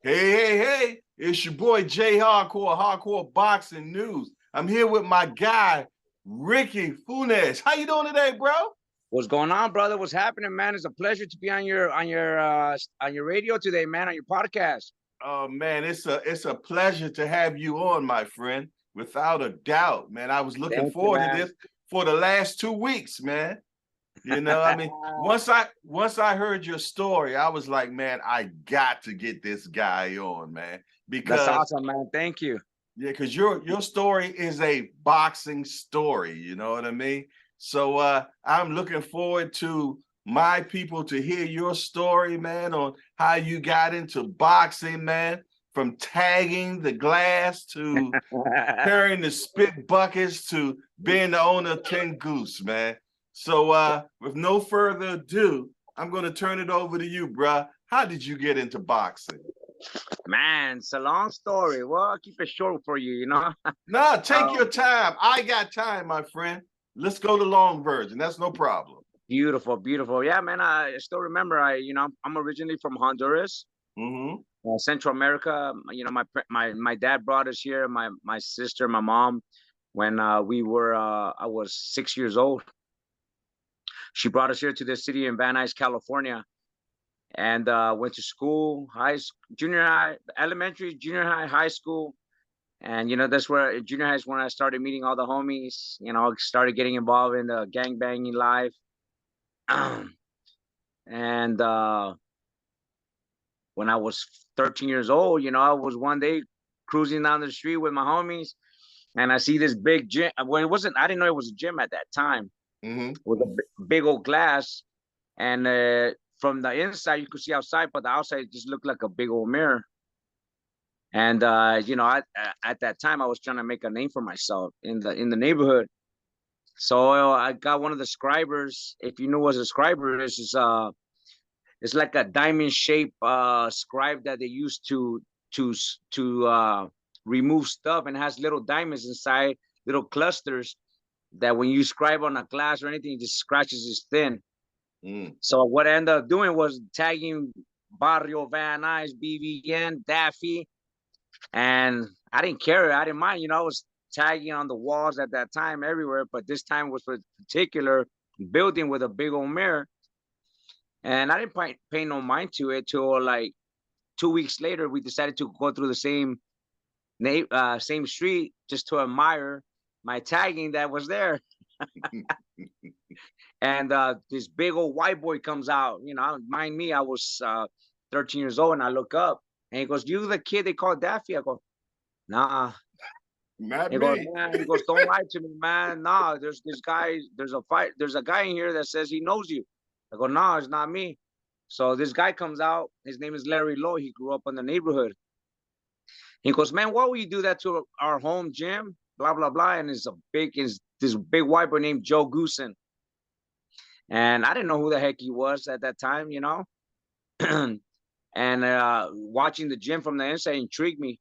Hey, it's your boy Jayhardcore, Hardcore Boxing News. I'm here with my guy, Ricky Funez. How you doing today, bro? What's going on, brother? What's happening, man? It's a pleasure to be on your radio today, man, on your podcast. Oh man, it's a pleasure to have you on, my friend. Without a doubt, man. I was looking Thank you, forward to man. this for the last 2 weeks, man. I mean, once I heard your story, I was like, man, I got to get this guy on, man, That's because awesome, man. Thank you. yeah, because your story is a boxing story, you know what I mean? So I'm looking forward to my people to hear your story, man, on how you got into boxing, man, from tagging the glass to carrying the spit buckets to being the owner of Ken Goose, man. So with no further ado, I'm gonna turn it over to you, bruh. How did you get into boxing? Man, it's a long story. Well, I'll keep it short for you, No, take your Um, time. I got time, my friend. Let's go the long version. That's no problem. Beautiful, beautiful. Yeah, man. I still remember. I'm originally from Honduras, Mm-hmm. Central America. My dad brought us here. My sister, my mom, when I was 6 years old. She brought us here to this city in Van Nuys, California, and went to school, junior high, elementary, junior high, high school. And that's where junior high is when I started meeting all the homies. Started getting involved in the gang banging life. And when I was 13 years old, I was one day cruising down the street with my homies, and I see this big gym. Well, it wasn't. I didn't know it was a gym at that time. Mm-hmm. With a big old glass, and from the inside you could see outside, but the outside just looked like a big old mirror. And at that time I was trying to make a name for myself in the neighborhood. So I got one of the scribers. If you know what a scriber is, it's like a diamond shaped scribe that they use to remove stuff, and has little diamonds inside, little clusters, that when you scribe on a glass or anything, it just scratches this thin. Mm. So what I ended up doing was tagging Barrio, Van Nuys, BVN, Daffy, and I didn't care. I didn't mind. I was tagging on the walls at that time everywhere, but this time was for a particular building with a big old mirror. And I didn't pay no mind to it till like 2 weeks later. We decided to go through the same street just to admire my tagging that was there. And this big old white boy comes out. Mind me, I was 13 years old, and I look up, and he goes, "You the kid they call Daffy?" I go, "Nah." Not He goes, me. "Man," he goes, "Don't lie to me, man. Nah, there's this guy. There's a guy in here that says he knows you." I go, "No, it's not me." So this guy comes out. His name is Larry Lowe. He grew up in the neighborhood. He goes, "Man, why would you do that to our home gym? Blah blah blah." And it's this big white boy named Joe Goosen. And I didn't know who the heck he was at that time. And watching the gym from the inside intrigued me.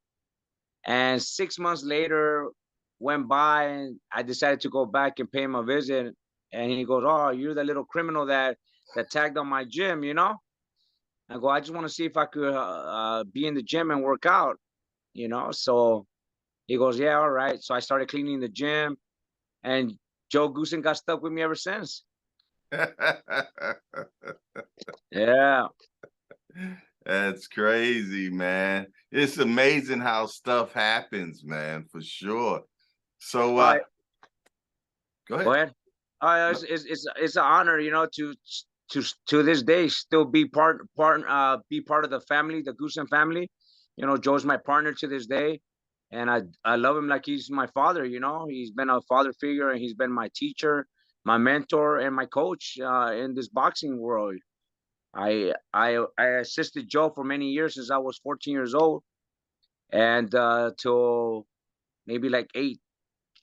And 6 months later went by, and I decided to go back and pay him a visit. And he goes, "Oh, you're the little criminal that tagged on my gym?" I go, "I just want to see if I could be in the gym and work out." So he goes, "Yeah, all right." So I started cleaning the gym, and Joe Goosen got stuck with me ever since. Yeah. That's crazy, man. It's amazing how stuff happens, man, for sure. So All right. go Go ahead. ahead. It's an honor, to this day still be part of the family, the Goosen family. Joe's my partner to this day, and I love him like he's my father. He's been a father figure, and he's been my teacher, my mentor, and my coach in this boxing world. I assisted Joe for many years since I was 14 years old, and till maybe like 8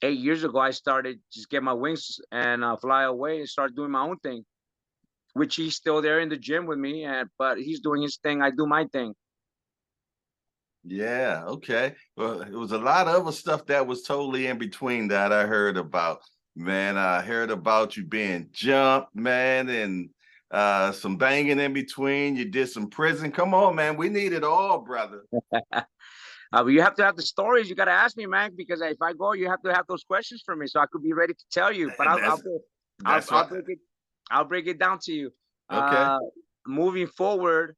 years ago, I started just get my wings and fly away and start doing my own thing. Which he's still there in the gym with me, but he's doing his thing. I do my thing. Yeah, okay. Well, it was a lot of other stuff that was totally in between that I heard about. Man, I heard about you being jumped, man, and some banging in between. You did some prison. Come on, man. We need it all, brother. But you have to have the stories. You got to ask me, man, because if I go, you have to have those questions for me, so I could be ready to tell you. But That's right. I'll break it down to you. Okay. Moving forward,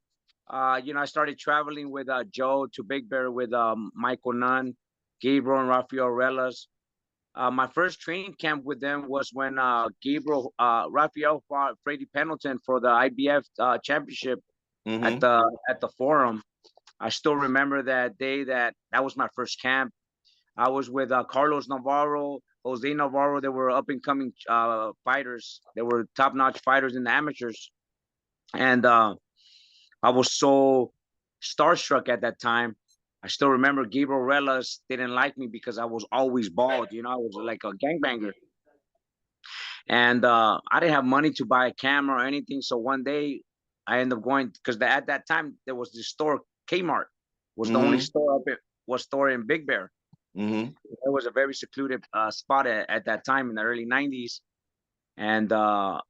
you know, I started traveling with Joe to Big Bear with Michael Nunn, Gabriel, and Rafael Relas. My first training camp with them was when Rafael fought Freddie Pendleton for the IBF championship at the Forum. I still remember that day. That was my first camp. I was with Carlos Navarro, Jose Navarro. They were up and coming fighters. They were top notch fighters in the amateurs, and I was so starstruck at that time. I still remember Gabriel Relas didn't like me because I was always bald. You know, I was like a gangbanger. And I didn't have money to buy a camera or anything. So one day I ended up going, because at that time there was this store, Kmart, was the only store in Big Bear. It was a very secluded spot at that time in the early 90s. And I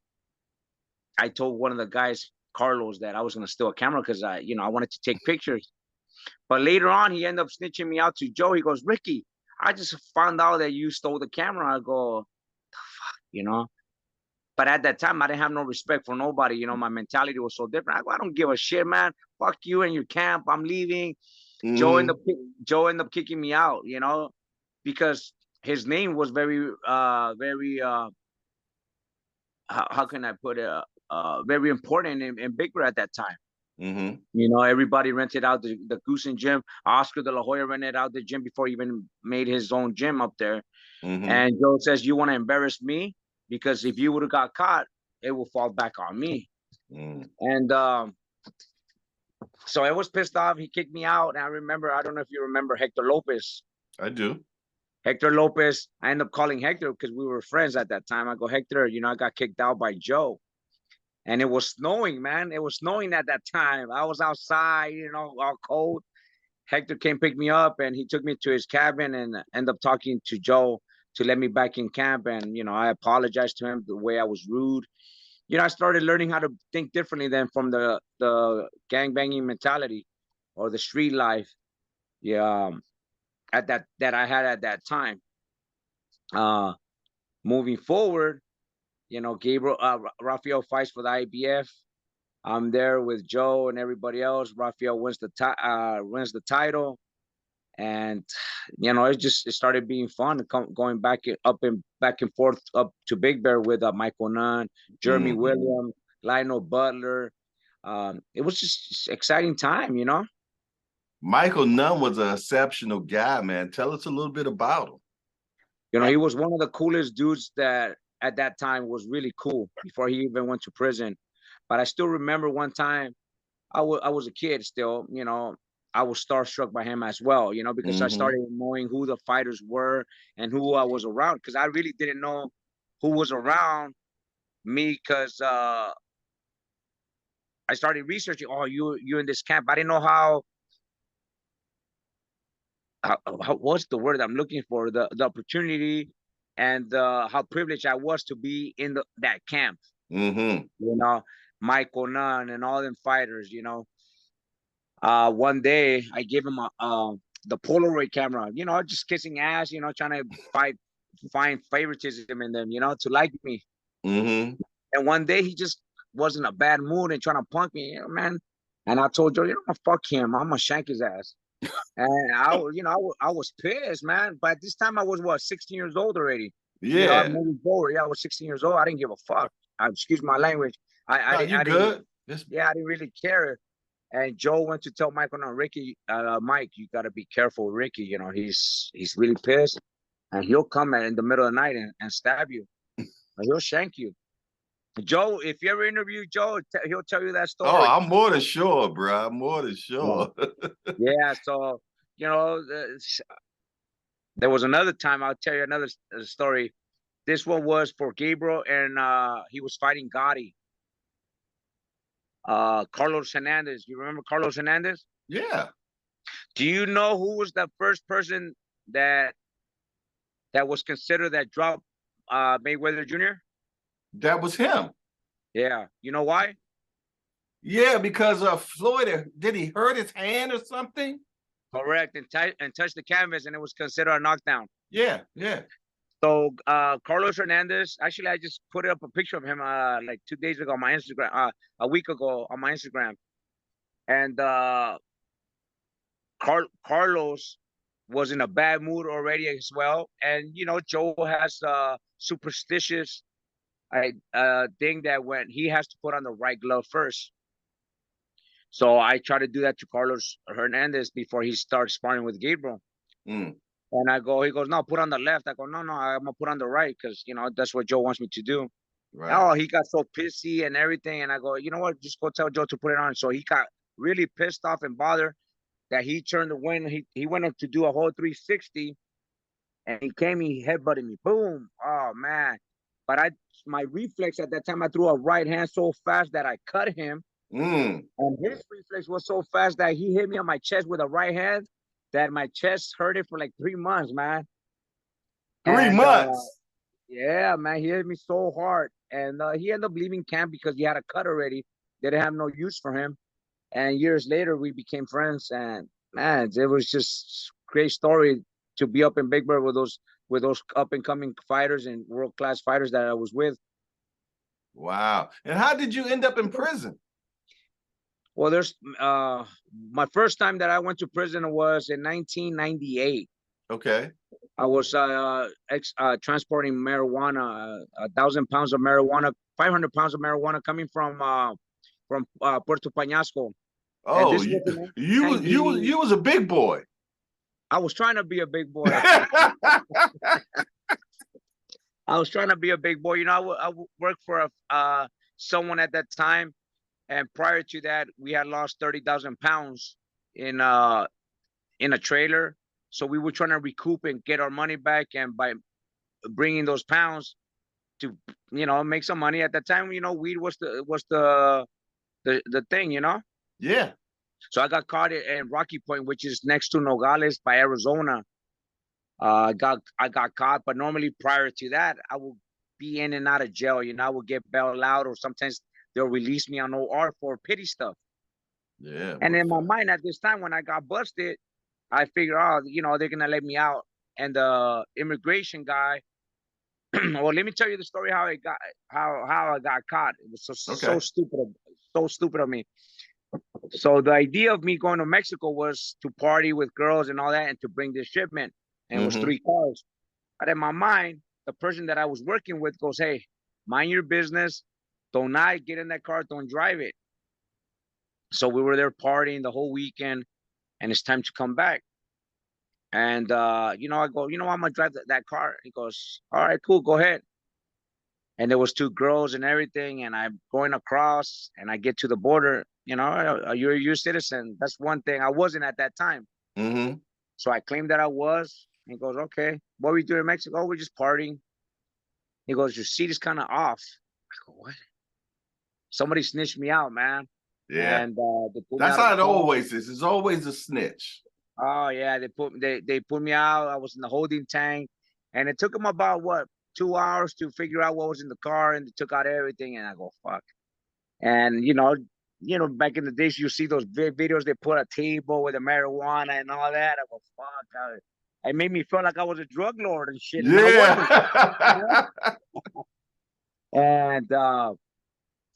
told one of the guys, Carlos, that I was going to steal a camera because I wanted to take pictures. But later on, he ended up snitching me out to Joe. He goes, Ricky, I just found out that you stole the camera. I go, fuck, you know. But at that time, I didn't have no respect for nobody. You know, my mentality was so different. I go, I don't give a shit, man. Fuck you and your camp. I'm leaving. Joe ended up kicking me out, you know, because his name was very, how can I put it? Very important in Big Bear at that time. You know, everybody rented out the Goosen gym. Oscar de la Hoya rented out the gym before he even made his own gym up there. And Joe says, you want to embarrass me? Because if you would have got caught, it will fall back on me. And so I was pissed off. He kicked me out. And I remember, I don't know if you remember Hector Lopez. I do. Hector Lopez, I ended up calling Hector because we were friends at that time. I go, Hector, you know, I got kicked out by Joe. And it was snowing, man. It was snowing at that time. I was outside, you know, all cold. Hector came pick me up and he took me to his cabin and ended up talking to Joe to let me back in camp. And, you know, I apologized to him the way I was rude. You know, I started learning how to think differently than from the gangbanging mentality or the street life. Yeah, that I had at that time. Moving forward, you know, Rafael fights for the IBF. I'm there with Joe and everybody else. Rafael wins the title, and you know, it started being fun, going back and forth up to Big Bear with Michael Nunn, Jeremy Williams, Lionel Butler. It was just exciting time, you know. Michael Nunn was an exceptional guy, man. Tell us a little bit about him. You know, he was one of the coolest dudes that at that time was really cool before he even went to prison. But I still remember one time I was a kid still, you know, I was starstruck by him as well, you know, because I started knowing who the fighters were and who I was around, because I really didn't know who was around me, because I started researching, oh, you in this camp. I didn't know how what's the word I'm looking for, the opportunity and how privileged I was to be in that camp. You know, Michael Nunn and all them fighters, you know. One day I gave him the Polaroid camera, you know, just kissing ass, you know, trying to find favoritism in them, you know, to like me. And one day he just was in a bad mood and trying to punk me, you know, man. And I told Joe, you know, fuck him, I'm gonna shank his ass. And I was pissed, man. But this time I was 16 years old already. Yeah. You know, I'm moving forward. Yeah, I was 16 years old. I didn't give a fuck. Excuse my language. I didn't really care. And Joe went to tell Michael, no, Ricky, Mike, you gotta be careful, Ricky. You know, he's really pissed, and he'll come in the middle of the night and stab you. He'll shank you. Joe, if you ever interview Joe, he'll tell you that story. Oh, I'm more than sure, bro. I'm more than sure. Yeah, so, you know, there was another time, I'll tell you another story. This one was for Gabriel, and he was fighting Gotti. Carlos Hernandez. You remember Carlos Hernandez? Yeah. Do you know who was the first person that was considered that dropped Mayweather Jr.? That was him. Yeah. You know why? Yeah, because Floyd, did he hurt his hand or something? Correct. And touch the canvas, and it was considered a knockdown. Yeah, yeah. So Carlos Hernandez, actually, I just put up a picture of him like 2 days ago on my Instagram, a week ago on my Instagram, and Carlos was in a bad mood already as well. And you know, Joe has a superstitious thing that when he has to put on the right glove first. So I try to do that to Carlos Hernandez before he starts sparring with Gabriel. Mm, And he goes, no, put on the left. I go, no, I'm gonna put on the right because you know that's what Joe wants me to do. right. Oh, he got so pissy and everything. And I go, you know what? Just go tell Joe to put it on. So he got really pissed off and bothered that he turned the win. He went up to do a whole 360 and he headbutted me. Boom. Oh man. But my reflex at that time, I threw a right hand so fast that I cut him. Mm. And his reflex was so fast that he hit me on my chest with a right hand that my chest hurted for like 3 months, man. 3 months. Yeah, man, he hit me so hard. And he ended up leaving camp because he had a cut already. They didn't have no use for him. And years later, we became friends. And man, it was just great story to be up in Big Bird with those up and coming fighters and world class fighters that I was with. Wow. And how did you end up in prison? Well, there's my first time that I went to prison was in 1998. Okay. I was transporting marijuana, 1,000 pounds of marijuana, 500 pounds of marijuana coming from Puerto Pañasco, and Oh, this was in you was a big boy. I was trying to be a big boy. I was trying to be a big boy. You know, I worked for someone at that time, and prior to that, we had lost 30,000 pounds in a trailer. So we were trying to recoup and get our money back, and by bringing those pounds to make some money at that time, weed was the thing, Yeah. so I got caught in Rocky Point, which is next to Nogales by Arizona. I got caught, but normally prior to that I would be in and out of jail. I would get bailed out, or sometimes they'll release me on OR for petty stuff. Yeah. And in my mind at this time when I got busted, I figured, oh, they're gonna let me out. And the immigration guy, well, let me tell you the story how I got caught. It was so stupid of me. So the idea of me going to Mexico was to party with girls and all that, and to bring this shipment. And it was 3 cars. But in my mind, the person that I was working with goes, "Hey, mind your business. Don't not get in that car. Don't drive it." So we were there partying the whole weekend, and it's time to come back. And I go, I'm gonna drive that car. He goes, all right, cool, go ahead. And there was 2 girls and everything, and I'm going across, and I get to the border. You're a U.S. citizen. That's one thing I wasn't at that time. Mm-hmm. So I claimed that I was. He goes, okay, what are we doing in Mexico? Oh, we're just partying. He goes, your seat is kind of off. I go, what? Somebody snitched me out, man. Yeah. And that's how it always is. It's always a snitch. Oh yeah, they put me out. I was in the holding tank, and it took them about 2 hours to figure out what was in the car, and they took out everything. And I go, fuck. And back in the days, you see those videos. They put a table with the marijuana and all that. I go, fuck. It made me feel like I was a drug lord and shit. Yeah. And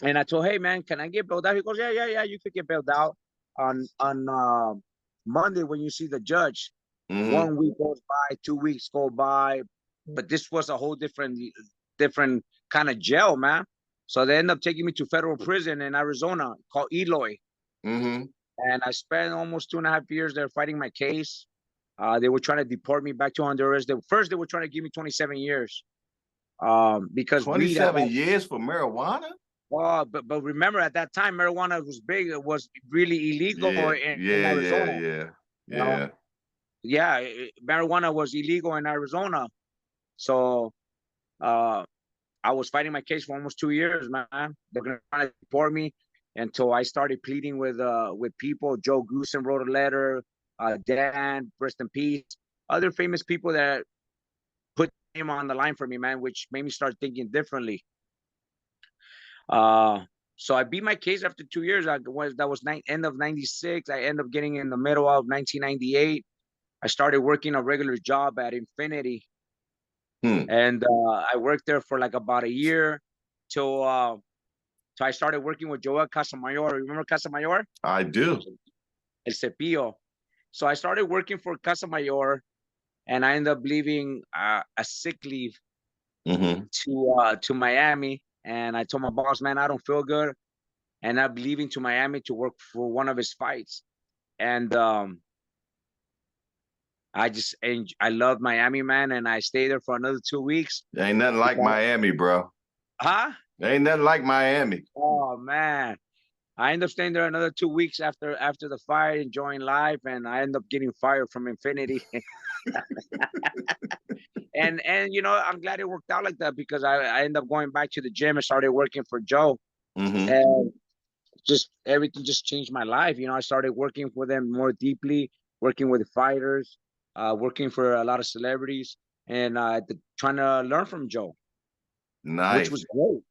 and I told, hey man, can I get bailed out? He goes, yeah, you could get bailed out on Monday when you see the judge. 1 week goes by, 2 weeks go by, but this was a whole different kind of jail, man. So they end up taking me to federal prison in Arizona called Eloy. And I spent almost 2.5 years there fighting my case. They were trying to deport me back to Honduras. They were trying to give me 27 years. Because 27 years for marijuana? Oh, but remember at that time, marijuana was big. It was really illegal in Arizona. Yeah, marijuana was illegal in Arizona. So I was fighting my case for almost 2 years, man. They're gonna try to deport me until I started pleading with people. Joe Goosen wrote a letter, Dan, rest in peace, other famous people that put him on the line for me, man, which made me start thinking differently. So I beat my case after 2 years. That was end of '96. I ended up getting in the middle of 1998. I started working a regular job at Infinity, Hmm. and I worked there for like about a year till so I started working with Joel Casamayor. Remember Casamayor? I do. El Cepillo. So I started working for Casamayor, and I ended up leaving a sick leave Mm-hmm. to Miami. And I told my boss, man, I don't feel good, and I'm leaving to Miami to work for one of his fights. And I loved Miami, man, and I stayed there for another 2 weeks. Ain't nothing like Miami, bro. Huh? Ain't nothing like Miami. Oh man. I ended up staying there another 2 weeks after the fight, enjoying life, and I ended up getting fired from Infinity. and I'm glad it worked out like that because I ended up going back to the gym and started working for Joe. Mm-hmm. And just everything just changed my life. I started working for them more deeply, working with fighters, working for a lot of celebrities, and trying to learn from Joe, which Nice. was great.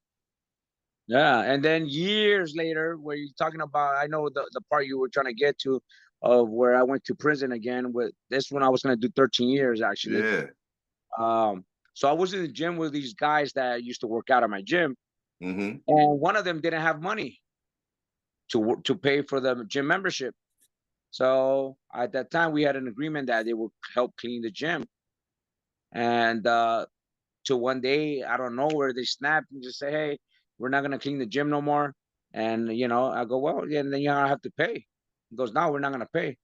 Yeah, and then years later, where you're talking about, I know the part you were trying to get to, of where I went to prison again. With this one, I was going to do 13 years actually. Yeah. So I was in the gym with these guys that used to work out at my gym, Mm-hmm. and one of them didn't have money to pay for the gym membership. So at that time, we had an agreement that they would help clean the gym. And to one day, I don't know where they snapped and just say, "Hey, we're not gonna clean the gym no more." And I go, "Well, yeah, and then you have to pay." He goes, "No, we're not gonna pay."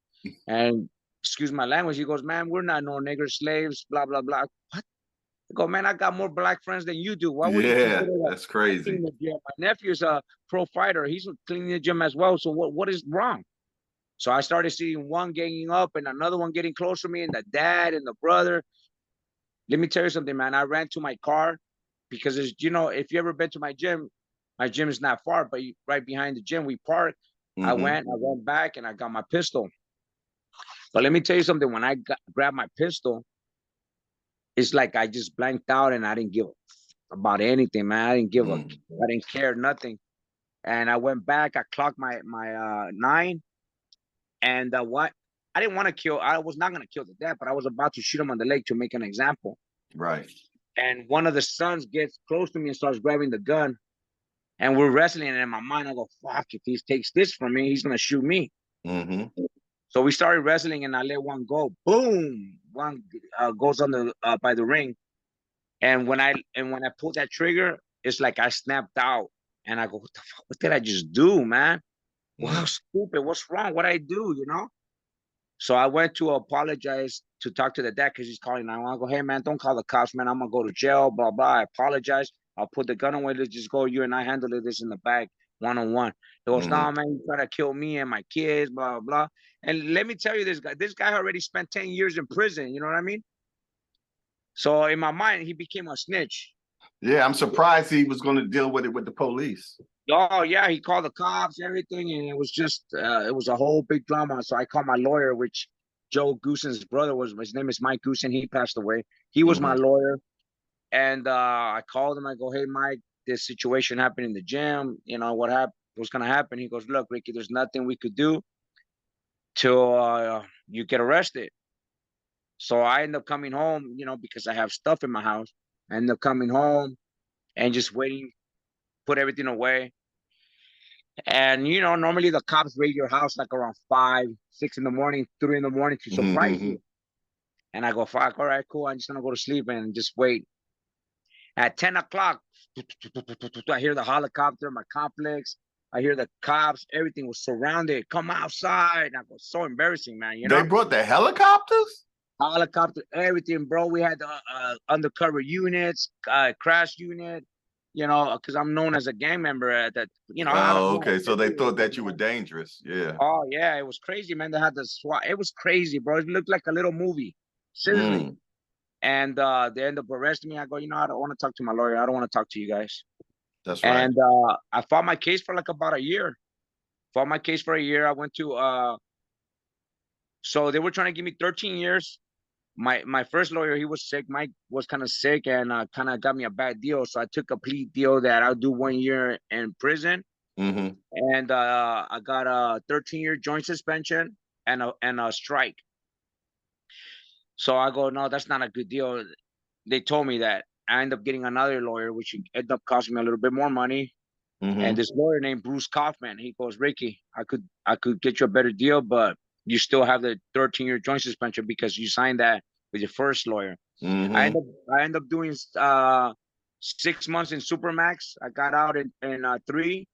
And excuse my language, he goes, "Man, we're not no nigger slaves." Blah blah blah. What? I go, "Man, I got more black friends than you do. Why would you Yeah, consider that that's I clean crazy. the gym? My nephew's a pro fighter. He's cleaning the gym as well. So what is wrong?" So I started seeing one ganging up and another one getting close to me, and the dad and the brother. Let me tell you something, man. I ran to my car because if you ever been to my gym is not far, but right behind the gym, we parked. I Mm-hmm. went back and I got my pistol. But let me tell you something. When I grabbed my pistol, it's like I just blanked out and I didn't give about anything, man. I didn't care nothing. And I went back. I clocked my 9, and what I didn't want to kill. I was not gonna kill the dad, but I was about to shoot him on the leg to make an example. Right. And one of the sons gets close to me and starts grabbing the gun. And we're wrestling. And in my mind, I go, fuck, if he takes this from me, he's going to shoot me. Mm-hmm. So we started wrestling and I let one go. Boom. One goes on by the ring. And when I pulled that trigger, it's like I snapped out. And I go, what the fuck? What did I just do, man? Wow, stupid. What's wrong? What I do? So I went to apologize to talk to the dad because he's calling. I want to go, hey, man, don't call the cops, man. I'm going to go to jail, blah, blah. I apologize. I'll put the gun away. Let's just go. You and I handle this in the back, one-on-one. He goes, Mm-hmm. no, man, you try to kill me and my kids, blah, blah, blah. And let me tell you this guy already spent 10 years in prison. You know what I mean? So in my mind, he became a snitch. Yeah, I'm surprised he was going to deal with it with the police. Oh, yeah, he called the cops, everything. And it was just, it was a whole big drama. So I called my lawyer, which Joe Goosen's brother his name is Mike Goosen. He passed away. He was my Mm-hmm. lawyer. And I called him. I go, hey, Mike, this situation happened in the gym. What's going to happen? He goes, look, Ricky, there's nothing we could do till you get arrested. So I end up coming home, because I have stuff in my house. I end up coming home and just waiting, put everything away. And normally the cops raid your house like around 5, 6 in the morning, 3 in the morning to surprise Mm-hmm. you. And I go, fuck, all right, cool. I'm just gonna go to sleep and just wait. At 10 o'clock, I hear the helicopter, my complex. I hear the cops. Everything was surrounded. Come outside. And I go, so embarrassing, man. They brought the helicopters? Helicopter, everything, bro. We had undercover units, crash unit. Because I'm known as a gang member at that. I don't Oh, know. okay. So they thought that you were dangerous. Yeah. Oh yeah, it was crazy, man. They had the SWAT. It was crazy, bro. It looked like a little movie, seriously. And they end up arresting me. I go, I don't want to talk to my lawyer. I don't want to talk to you guys. That's right. And I fought my case for like about a year. Fought my case for a year. I went to so they were trying to give me 13 years, my first lawyer, he was sick. Mike was kind of sick and kind of got me a bad deal. So I took a plea deal that I'll do 1 year in prison. Mm-hmm. And I got a 13-year joint suspension and a strike. So I go, no, that's not a good deal. They told me that. I end up getting another lawyer, which ended up costing me a little bit more money. And Mm-hmm. this lawyer named Bruce Kaufman, he goes, Ricky, I could get you a better deal, but you still have the 13-year joint suspension because you signed that with your first lawyer. Mm-hmm. I end up doing 6 months in Supermax. I got out in 3,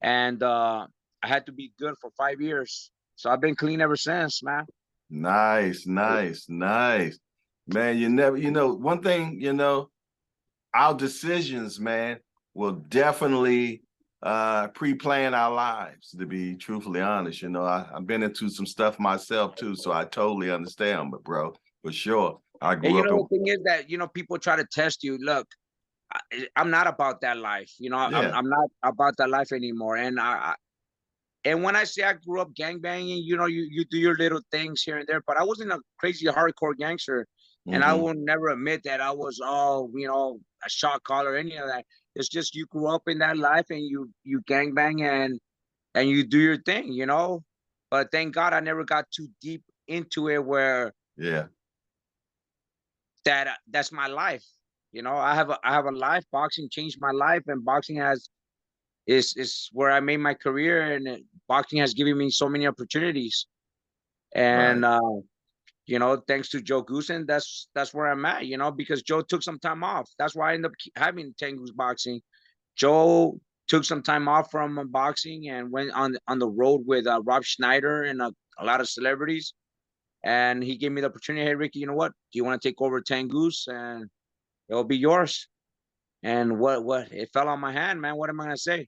and I had to be good for 5 years. So I've been clean ever since, man. Nice, nice, nice. Man, you never, one thing, our decisions, man, will definitely pre-plan our lives, to be truthfully honest. I've been into some stuff myself too, so I totally understand, but bro, for sure. I And grew up the in, thing is that people try to test you. Look, I'm not about that life. yeah, I'm not about that life anymore. And when I say I grew up gang banging, you do your little things here and there, but I wasn't a crazy hardcore gangster. And I mm-hmm, will never admit that I was a shot caller or any of that. It's just you grew up in that life and you gang bang and you do your thing. But thank God I never got too deep into it where yeah, that's my life. I have a life. Boxing changed my life, and boxing is where I made my career, and boxing has given me so many opportunities. And right. thanks to Joe Goosen, that's where I'm at. Because Joe took some time off. That's why I ended up having Tengu's Boxing. Joe took some time off from boxing and went on the road with Rob Schneider and a lot of celebrities. And he gave me the opportunity. Hey, Ricky, you know what? Do you want to take over Tengu's and it'll be yours? And what? It fell on my hand, man. What am I gonna say?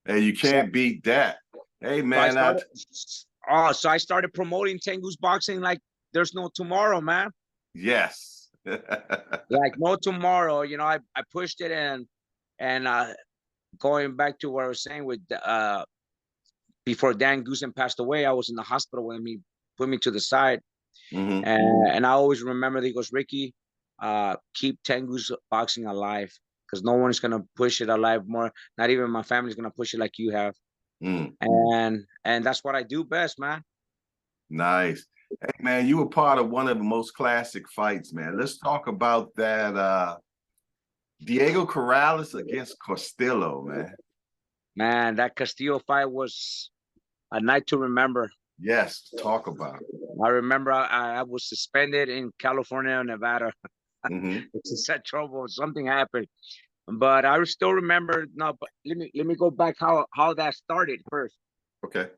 Hey, you So, can't beat that. Hey, so I man, started. So I started promoting Tengu's Boxing like there's no tomorrow, man. yes. Like no tomorrow. I pushed it and going back to what I was saying with before Dan Goosen passed away, I was in the hospital when he put me to the side. Mm-hmm. And I always remember that he goes, Ricky, keep Tengu's Boxing alive because no one is gonna push it alive more. Not even my family's gonna push it like you have. Mm. And that's what I do best, man. Nice. Hey, man, you were part of one of the most classic fights, man. Let's talk about that Diego Corrales against Castillo, man. Man, that Castillo fight was a night to remember. Yes, talk about it. I remember I was suspended in California and Nevada. Mm-hmm. It's such trouble. Something happened. But I still remember. No, but let me go back how that started first. Okay.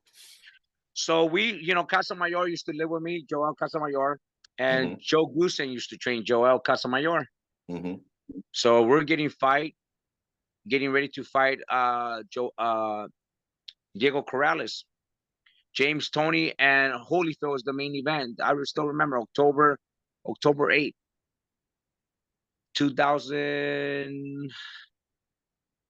So Casamayor used to live with me, Joel Casamayor, and Mm-hmm. Joe Goosen used to train Joel Casamayor. Mm-hmm. So we're getting ready to fight Diego Corrales. James Tony and Holyfield was the main event. I still remember October 8th, 2000,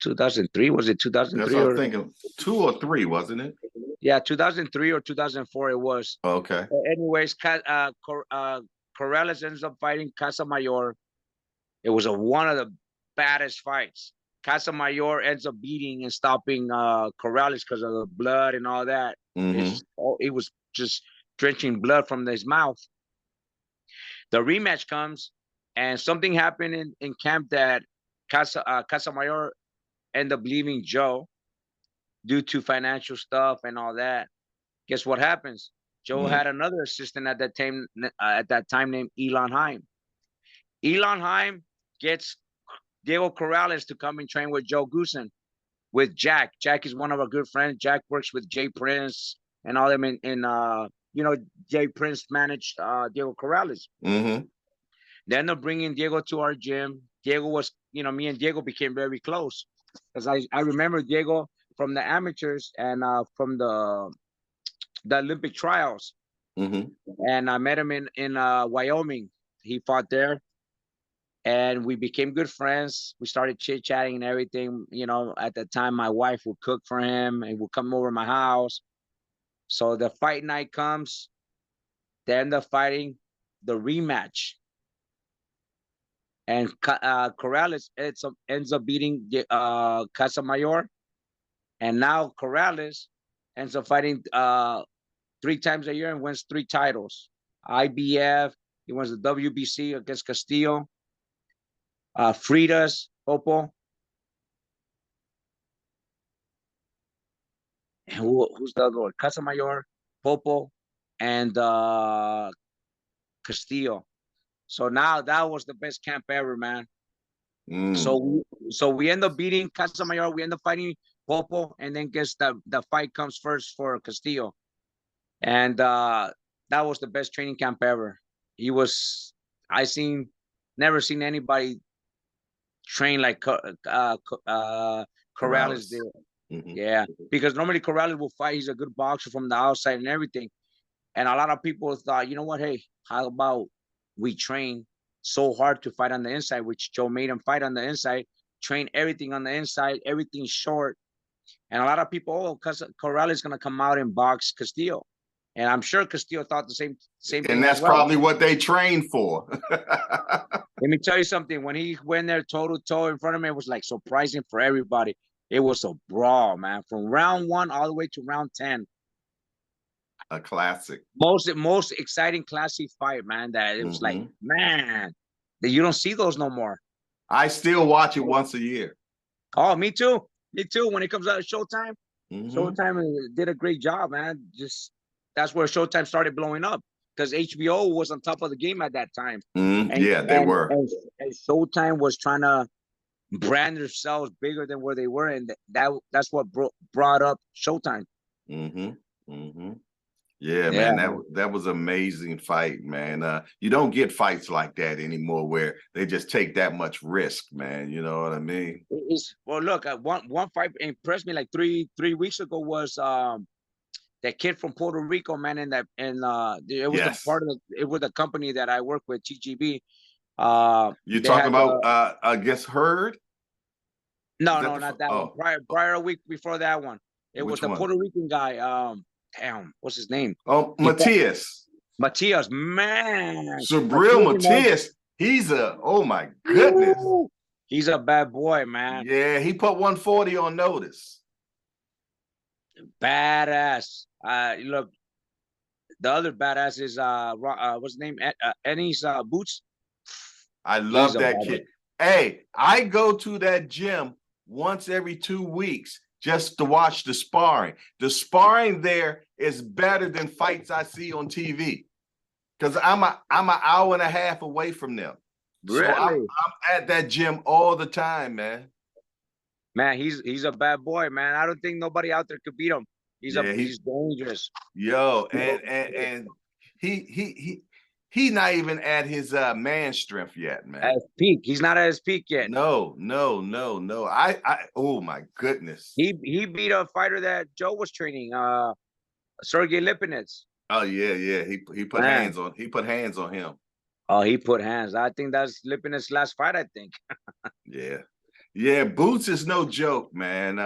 2003. Was it That's 2003 what I'm or thinking. 2 or 3, wasn't it? yeah, 2003 or 2004 it was. Okay. Anyways, Corrales ends up fighting Casamayor. It was one of the baddest fights. Casamayor ends up beating and stopping Corrales because of the blood and all that. Mm-hmm. It was just drenching blood from his mouth. The rematch comes, and something happened in camp that Casamayor ended up leaving Joe due to financial stuff and all that. Guess what happens? Joe Mm-hmm. had another assistant at that time named Elon Heim. Elon Heim gets Diego Corrales to come and train with Joe Goosen with Jack. Jack is one of our good friends. Jack works with Jay Prince and all them Jay Prince managed Diego Corrales. Mm-hmm. They end up bringing Diego to our gym. Diego was, me and Diego became very close because I remember Diego from the amateurs and from the Olympic trials. Mm-hmm. And I met him in Wyoming. He fought there, and we became good friends. We started chit chatting and everything. At the time, my wife would cook for him and would come over my house. So the fight night comes. They end up fighting. the rematch. And Corrales ends up beating Casamayor. And now Corrales ends up fighting 3 times a year and wins 3 titles. IBF, he wins the WBC against Castillo. Fritas, Popo. And who's the other one? Casamayor, Popo, and Castillo. So now that was the best camp ever, man. So we end up beating Casamayor. We end up fighting Popo, and then guess the fight comes first for Castillo. And that was the best training camp ever. Never seen anybody train like Corrales did. Yeah, because normally Corrales will fight. He's a good boxer from the outside and everything. And a lot of people thought, you know what? Hey, how about we train so hard to fight on the inside, which Joe made him fight on the inside, train everything on the inside, everything short. And a lot of people, because Corrales is going to come out and box Castillo. And I'm sure Castillo thought the same thing. And that's probably what they trained for. Let me tell you something. When he went there toe-to-toe in front of me, it was like surprising for everybody. It was a brawl, man. From round 1 all the way to round 10. A classic. Most exciting classic fight, man. That it was like, man, that you don't see those no more. I still watch it once a year. Oh, me too. Me too. When it comes out of Showtime, Showtime did a great job, man. Just that's where Showtime started blowing up because HBO was on top of the game at that time. They were. And Showtime was trying to brand themselves bigger than where they were, and that's what brought up Showtime. Yeah, man, that was an amazing fight, man. You don't get fights like that anymore where they just take that much risk, man. You know what I mean? Well, look, one fight impressed me like three weeks ago was that kid from Puerto Rico, man, it was it was the company that I work with, TGB. You talking about I guess Herd? No, not that one. Prior a week before that one. It was the Puerto Rican guy. Damn, what's his name? Oh, Matias. Matias, man. Subriel Matias. He's oh my goodness. He's a bad boy, man. Yeah, he put 140 on notice. Badass. Look, the other badass is what's his name? Ennis Boots. I love that kid. Hey, I go to that gym once every 2 weeks just to watch the sparring. The sparring there is better than fights I see on TV because I'm an hour and a half away from them. Really? So I'm at that gym all the time, man. Man, he's a bad boy, man. I don't think nobody out there could beat him. He's dangerous. Yo, and he not even at his man strength yet, man. At his peak. He's not at his peak yet. No. I oh my goodness. He beat a fighter that Joe was training, Sergey Lipinets. Oh yeah. He put hands on him. Oh, he put hands. I think that's Lipinets' last fight, I think. Yeah, Boots is no joke, man.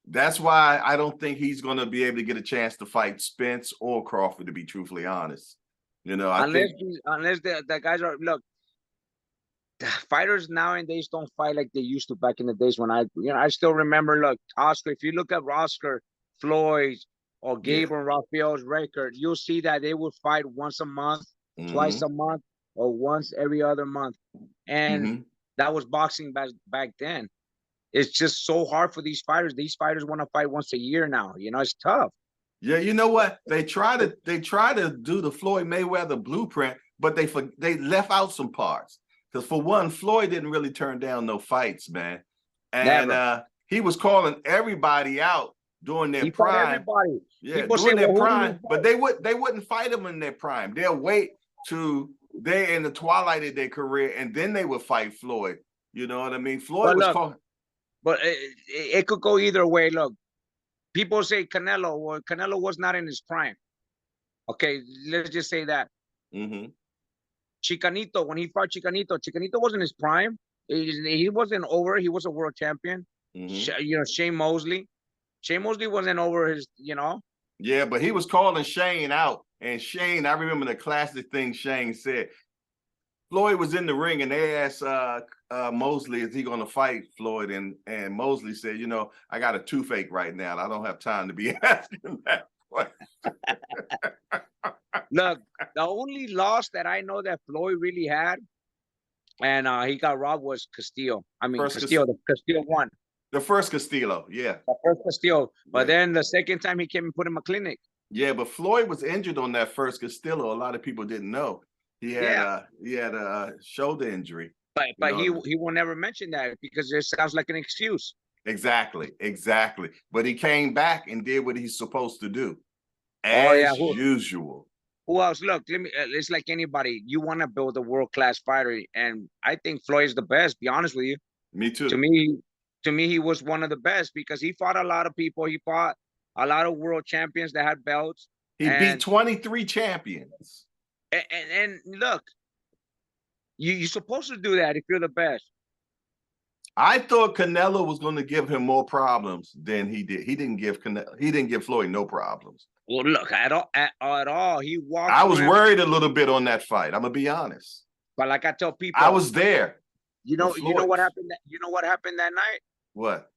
That's why I don't think he's gonna be able to get a chance to fight Spence or Crawford, to be truthfully honest. You know, unless the guys are fighters nowadays don't fight like they used to back in the days when I still remember. Look, Oscar, if you look at Oscar, Floyd, or Gabriel Rafael's record, you'll see that they would fight once a month, twice a month, or once every other month, and that was boxing back then. It's just so hard for these fighters. These fighters want to fight once a year now. You know, it's tough. Yeah, you know what? They try to do the Floyd Mayweather blueprint, but they left out some parts. Because for one, Floyd didn't really turn down no fights, man. And he was calling everybody out during their prime. Everybody. Yeah, during their prime. But they wouldn't fight them in their prime. They'll wait to they're in the twilight of their career, and then they would fight Floyd. You know what I mean? Floyd was calling. But it could go either way. Look, people say Canelo. Well, Canelo was not in his prime. Okay, let's just say that. Chicanito, when he fought Chicanito wasn't his prime. He wasn't over. He was a world champion. You know, Shane Mosley wasn't over his. You know. Yeah, but he was calling Shane out And Shane, I remember the classic thing Shane said. Floyd was in the ring and they asked Mosley, is he going to fight Floyd? And Mosley said, you know, I got a toothache right now. I don't have time to be asking that question. Look, the only loss that I know that Floyd really had, and he got robbed, was Castillo. I mean, Castillo won. The first Castillo, yeah. The first Castillo. But then the second time he came and put him a clinic. Yeah, but Floyd was injured on that first Castillo. A lot of people didn't know. He had a shoulder injury. But he will never mention that because it sounds like an excuse. Exactly. But he came back and did what he's supposed to do. As usual. Who else? Look, it's like anybody. You want to build a world-class fighter, and I think Floyd is the best, be honest with you. Me too. To me, he was one of the best because he fought a lot of people. He fought a lot of world champions that had belts. He beat 23 champions. And look, you're supposed to do that if you're the best. I thought Canelo was going to give him more problems than he did. He didn't give Floyd no problems. Well, look, at all. He walked. I was worried a little bit on that fight. I'm gonna be honest. But like I tell people, I was there. You know what happened. You know what happened that night? What?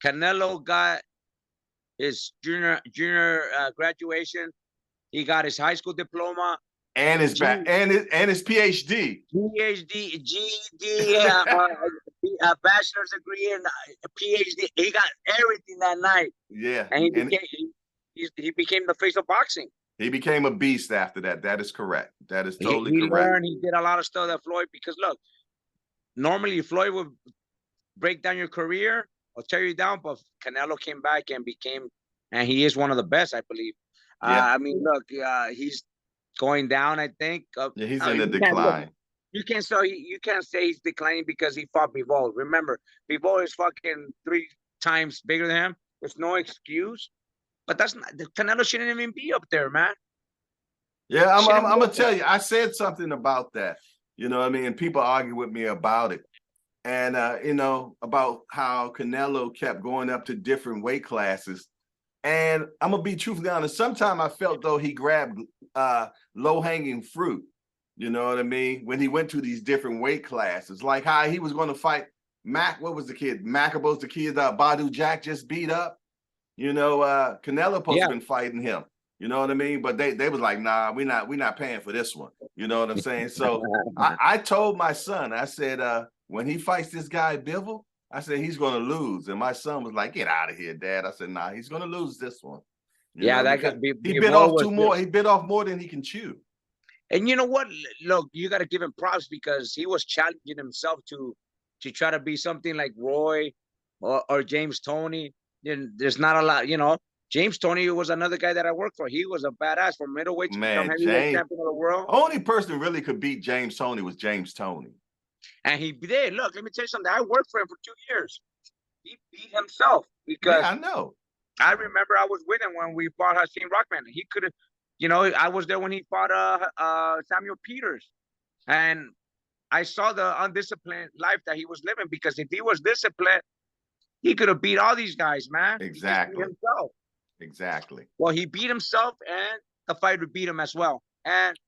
Canelo got his junior graduation. He got his high school diploma and his PhD. GED, bachelor's degree, and PhD. He got everything that night. Yeah, and he became the face of boxing. He became a beast after that. That is correct. That is totally correct. Learned, he did a lot of stuff that Floyd, because look, normally Floyd would break down your career or tear you down, but Canelo came back and he is one of the best, I believe. Yeah. I mean, look, he's going down, I think. Yeah, he's in a decline. You can't say he's declining because he fought Bivol. Remember, Bivol is fucking 3 times bigger than him. There's no excuse. But Canelo shouldn't even be up there, man. Yeah, I'm gonna tell you, I said something about that. You know what I mean? And people argue with me about it. And you know, about how Canelo kept going up to different weight classes. And I'm gonna be truthfully honest, sometimes I felt though he grabbed low-hanging fruit. You know what I mean? When he went to these different weight classes, like how he was gonna fight Mac, what was the kid? Macabos, the kid Badu Jack just beat up. You know, Canelo supposed to been fighting him. You know what I mean? But they was like, nah, we're not paying for this one. You know what I'm saying? So I told my son, I said, when he fights this guy Bivol, I said he's gonna lose. And my son was like, get out of here, Dad. I said, nah, he's gonna lose this one. He bit off more. He bit off more than he can chew. And you know what? Look, you got to give him props because he was challenging himself to try to be something like Roy or James Toney. There's not a lot, you know. James Toney was another guy that I worked for. He was a badass from middleweight to become heavyweight champion of the world. Only person really could beat James Toney was James Toney. And he did. Look, let me tell you something. I worked for him for 2 years. He beat himself because I know. I remember I was with him when we fought Hakeem Rockman. He could have, you know, I was there when he fought Samuel Peters. And I saw the undisciplined life that he was living, because if he was disciplined, he could have beat all these guys, man. Exactly. He beat himself. Exactly. Well, he beat himself, and the fighter beat him as well. And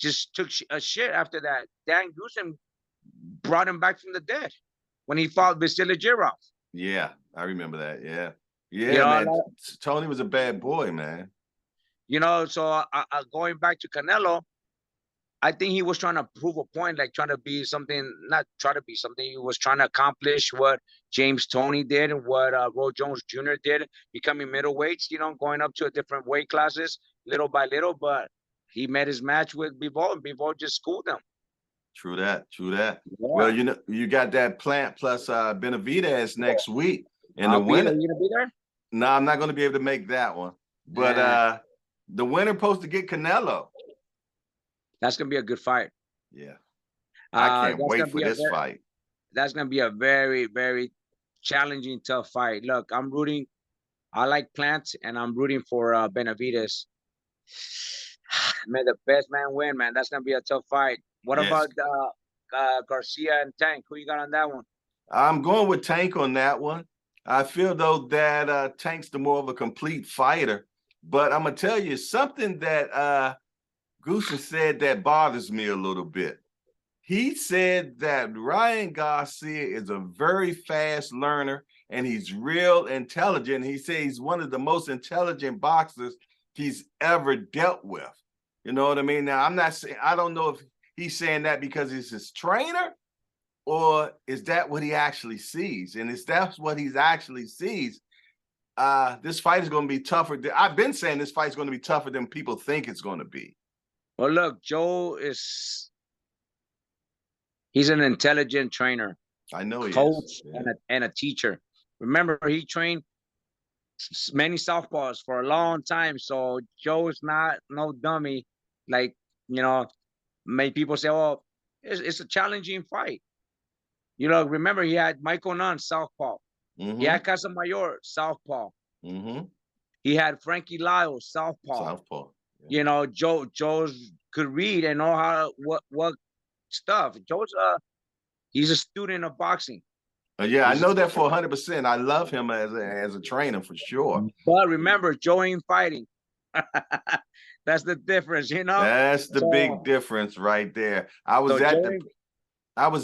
just took a shit after that. Dan Goosen brought him back from the dead when he fought Vasily Jirov. Yeah, I remember that. Yeah. Yeah, man. Tony was a bad boy, man. You know, so going back to Canelo, I think he was trying to prove a point, like trying to be something, not try to be something. He was trying to accomplish what James Toney did and what Roy Jones Jr. did, becoming middleweights, you know, going up to a different weight classes little by little. But he met his match with Bivol, and Bivol just schooled him. True that. Yeah. Well, you know, you got that Plant plus Benavidez next week. And the winner. Are you gonna be there? No, I'm not going to be able to make that one. But the winner supposed to get Canelo. That's going to be a good fight. Yeah. I can't wait for this fight. That's going to be a very, very challenging, tough fight. Look, I like Plant, and I'm rooting for Benavidez. May the best man win, man. That's going to be a tough fight. What about Garcia and Tank? Who you got on that one? I'm going with Tank on that one. I feel, though, that Tank's the more of a complete fighter. But I'm gonna tell you something that Goosen said that bothers me a little bit. He said that Ryan Garcia is a very fast learner and he's real intelligent. He said he's one of the most intelligent boxers he's ever dealt with. You know what I mean? Now, I'm not saying, I don't know if he's saying that because he's his trainer, or is that what he actually sees? And if that's what he actually sees, this fight is going to be tougher. I've been saying this fight is going to be tougher than people think it's going to be. Well, look, he's an intelligent trainer, I know he coach, is. Yeah. and a teacher. Remember, he trained many southpaws for a long time. So Joe is not no dummy. Like, many people say, oh, it's a challenging fight. Remember, he had Michael Nunn, southpaw. He had Casamayor, southpaw. He had Frankie Lyle, southpaw. Southpaw. Yeah. Joe's could read and know how what stuff. He's a student of boxing. Yeah, I know that for 100%. I love him as a trainer for sure. But remember, Joe ain't fighting. That's the difference, That's the big difference right there. I was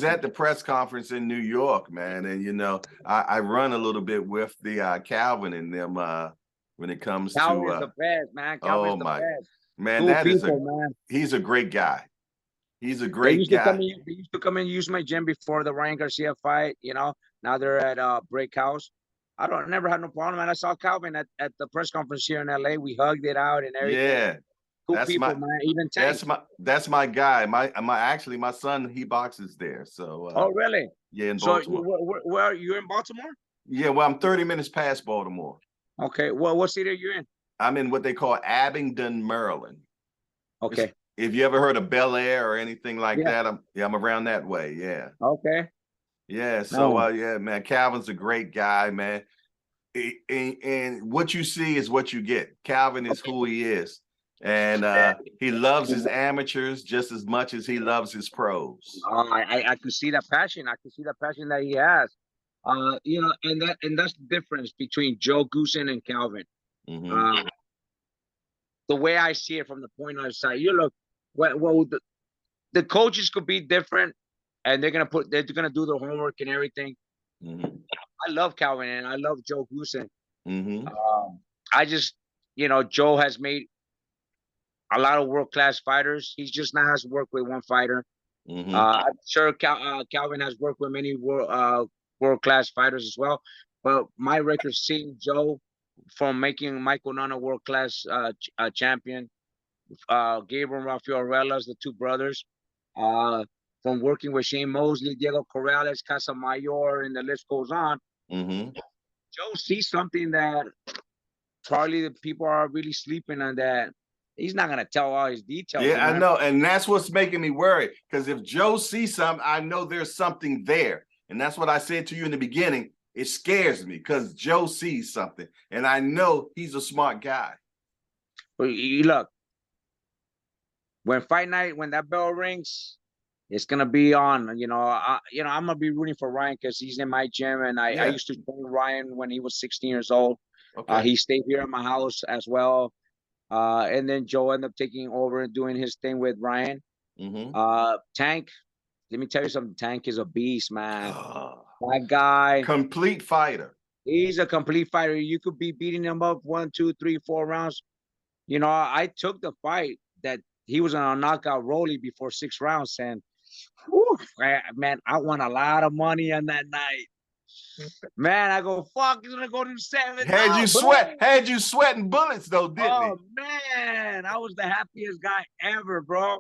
at the press conference in New York, man, and I run a little bit with the Calvin and them when it comes Calvin's to the best, man. Calvin's the best. Man, he's a great guy. He's a great guy. They used to come and use my gym before the Ryan Garcia fight. Now they're at Break House. I never had no problem, man. I saw Calvin at the press conference here in LA. We hugged it out and everything. Yeah. Cool people, man. Even Tank. That's my guy. My son, he boxes there. So oh, really? Yeah, in Baltimore. So where are you in Baltimore? Yeah, well, I'm 30 minutes past Baltimore. Okay. Well, what city are you in? I'm in what they call Abingdon, Maryland. Okay. If you ever heard of Bel Air or anything like that, I'm around that way. Yeah. Okay. Yeah. So yeah, man, Calvin's a great guy, man. And what you see is what you get. Calvin is who he is. And he loves his amateurs just as much as he loves his pros. I can see that passion. I can see the passion that he has. And that's the difference between Joe Goosen and Calvin. The way I see it from the point of sight, the coaches could be different, and they're gonna do their homework and everything. I love Calvin and I love Joe Goosen. I just, Joe has made a lot of world-class fighters. He just now has worked with one fighter. I'm sure Calvin has worked with many world-class fighters as well. But my record seeing Joe from making Michael Nunn a world-class champion, Gabriel and Rafael Arelas, the two brothers, from working with Shane Mosley, Diego Corrales, Casamayor, and the list goes on. Joe sees something that probably the people are really sleeping on, that he's not going to tell all his details. Yeah, I know. And that's what's making me worried. Because if Joe sees something, I know there's something there. And that's what I said to you in the beginning. It scares me because Joe sees something. And I know he's a smart guy. Well, look, when fight night, when that bell rings, it's going to be on. I'm going to be rooting for Ryan because he's in my gym. And I used to train Ryan when he was 16 years old. Okay. He stayed here at my house as well. And then Joe ended up taking over and doing his thing with Ryan. Tank, let me tell you something. Tank is a beast, man. That guy. Complete fighter. He's a complete fighter. You could be beating him up 1, 2, 3, 4 rounds. I took the fight that he was on a knockout rolling before 6 rounds. And, whew, man, I won a lot of money on that night. Man, I go, fuck, he's gonna go to 7. Had you sweating bullets though, didn't he? Oh man, I was the happiest guy ever, bro.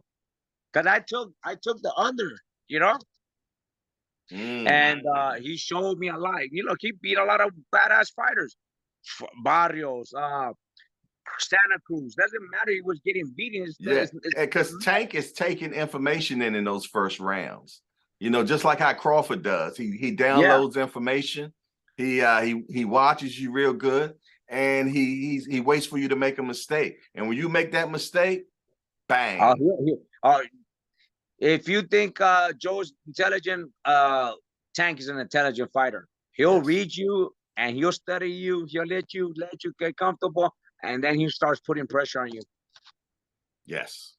Cause I took the under, and he showed me a lot. He beat a lot of badass fighters, Barrios, Santa Cruz. Doesn't matter. He was getting beaten. Because Tank is taking information in those first rounds. Just like how Crawford does. He downloads information. He watches you real good, and he waits for you to make a mistake. And when you make that mistake, bang. If you think Joe's intelligent, Tank is an intelligent fighter. He'll read you and he'll study you. He'll let you get comfortable, and then he starts putting pressure on you. Yes,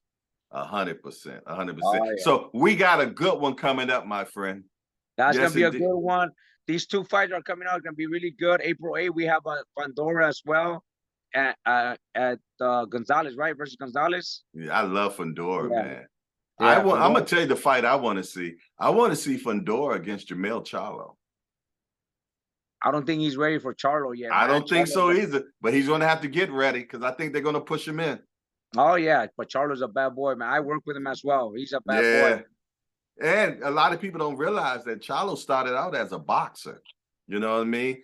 100%, 100%. Oh yeah, So we got a good one coming up, my friend. that's gonna Yes, be a indeed. good one. These two fights are coming out. Gonna be really good. April 8th, we have a Pandora as well at Gonzalez, right? Versus Gonzalez. Yeah, I love Fundora, Yeah, man. yeah. I'm gonna Pandora. tell you the fight I want to see. I want to see Fundora against Jamel Charlo. I don't think he's ready for Charlo yet, I man. don't think Charlo, so either, but he's gonna have to get ready because I think they're gonna push him in. oh yeah, but Charlo's a bad boy, man. I work with him as well. He's a bad boy. Yeah. And a lot of people don't realize that Charlo started out as a boxer. You know what I mean?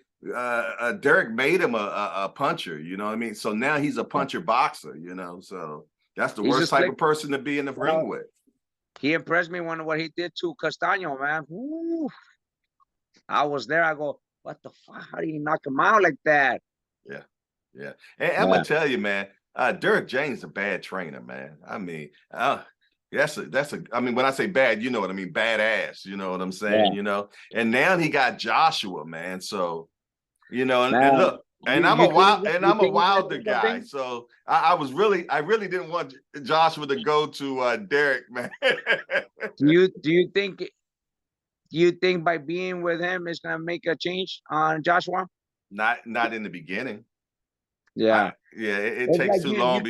Derek made him a puncher. You know what I mean? So now he's a puncher boxer. You know, so that's the He's worst just type like, of person to be in the ring with. he impressed me when what he did to Castaño, man. Woo. I was there. I go, what the fuck? How do you knock him out like that? Yeah, yeah. And I'm gonna tell you, man. Derek James is a bad trainer, man. I mean, that's a. I mean, when I say bad, you know what I mean. Badass. You know what I'm saying. Yeah. You know. And now he got Joshua, man. So you know, and Man, look, and I'm you a think wild, and you I'm a think he's gonna Wilder do guy. something? So I really didn't want Joshua to go to Derek, man. Do you think by being with him it's gonna make a change on Joshua? Not in the beginning. Yeah. Yeah, it It's takes like too long.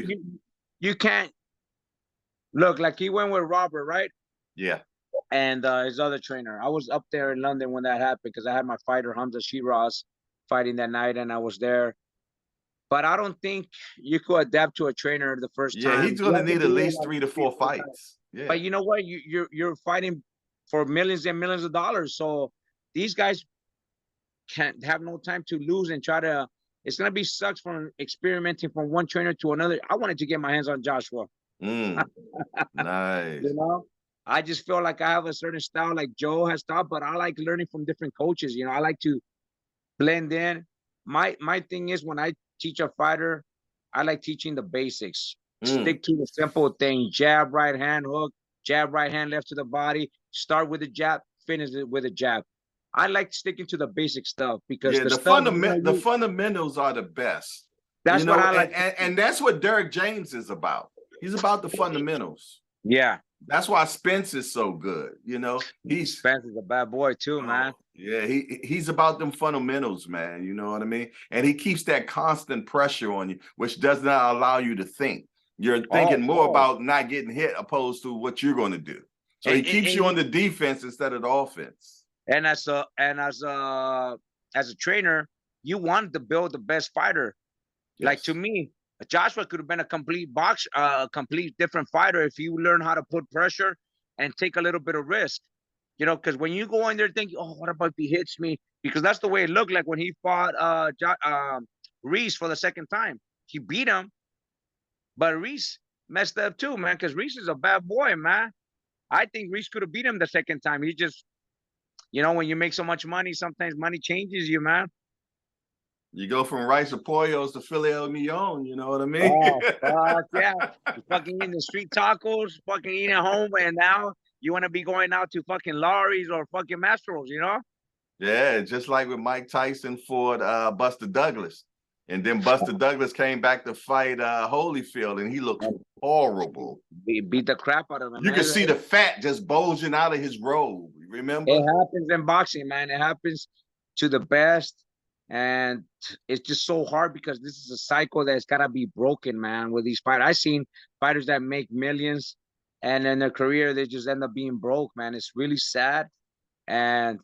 you can't look like he went with Robert, right? Yeah. And his other trainer. I was up there in London when that happened because I had my fighter Hamza Shiraz fighting that night, and I was there. But I don't think you could adapt to a trainer the first Yeah, time. he's You gonna have to need at be there least like 3 to 3 or 4 4 times. fights. Yeah. But you know what? You're fighting for millions and millions of dollars. So these guys can't have no time to lose and try to. It's gonna be sucks from experimenting from one trainer to another. I wanted to get my hands on Joshua. Nice. You know, I just feel like I have a certain style, like Joe has taught, but I like learning from different coaches. You know, I like to blend in. My thing is when I teach a fighter, I like teaching the basics. Stick to the simple thing: jab, right hand, hook, jab, right hand, left to the body. Start with a jab, finish it with a jab. I like sticking to the basic stuff because Yeah, the stuff you're gonna the use, fundamentals are the best. You that's what know, I like. and that's what Derek James is about. He's about the fundamentals. Yeah, That's why Spence is so good. You know, Spence is a bad boy too, man. Yeah, he's about them fundamentals, man. You know what I mean? And he keeps that constant pressure on you, which does not allow you to think. You're thinking more about not getting hit opposed to what you're going to do. So he keeps you on the defense instead of the offense. And as a trainer, you want to build the best fighter. Yes. Like to me, Joshua could have been a complete complete different fighter if you learn how to put pressure and take a little bit of risk. You know, because when you go in there thinking, oh, what about if he hits me? Because that's the way it looked like when he fought Reese for the second time. He beat him, but Reese messed up too, man, because Reese is a bad boy, man. I think Reese could have beat him the second time. He just, you know, when you make so much money, sometimes money changes you, man. You go from rice or pollos to filet mignon, you know what I mean? Oh, fuck yeah. You fucking eating the street tacos, fucking eating at home, and now you want to be going out to fucking Lawry's or fucking Mastro's, you know? Yeah, just like with Mike Tyson fought Buster Douglas. And then Buster Douglas came back to fight Holyfield, and he looked horrible. He beat the crap out of him. You can see the fat just bulging out of his robe. Remember? It happens in boxing, man. It happens to the best. And it's just so hard because this is a cycle that's got to be broken, man, with these fighters. I've seen fighters that make millions, and in their career, they just end up being broke, man. It's really sad. And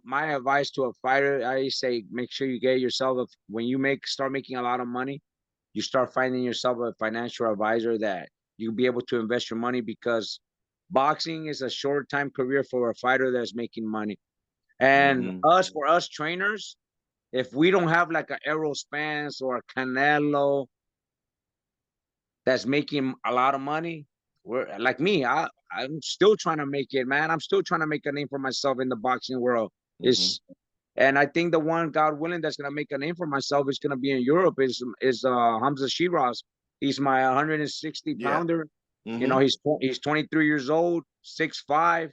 my advice to a fighter, I say, make sure you get yourself, when you start making a lot of money, you start finding yourself a financial advisor that you'll be able to invest your money, because boxing is a short time career for a fighter that's making money. And for us trainers, if we don't have like an Errol Spence or a Canelo that's making a lot of money, we're like me, I'm still trying to make it, man. I'm still trying to make a name for myself in the boxing world. And I think the one, God willing, that's gonna make a name for myself is gonna be in Europe is Hamza Shiraz. He's my 160 pounder. You know, he's 23 years old, 6'5".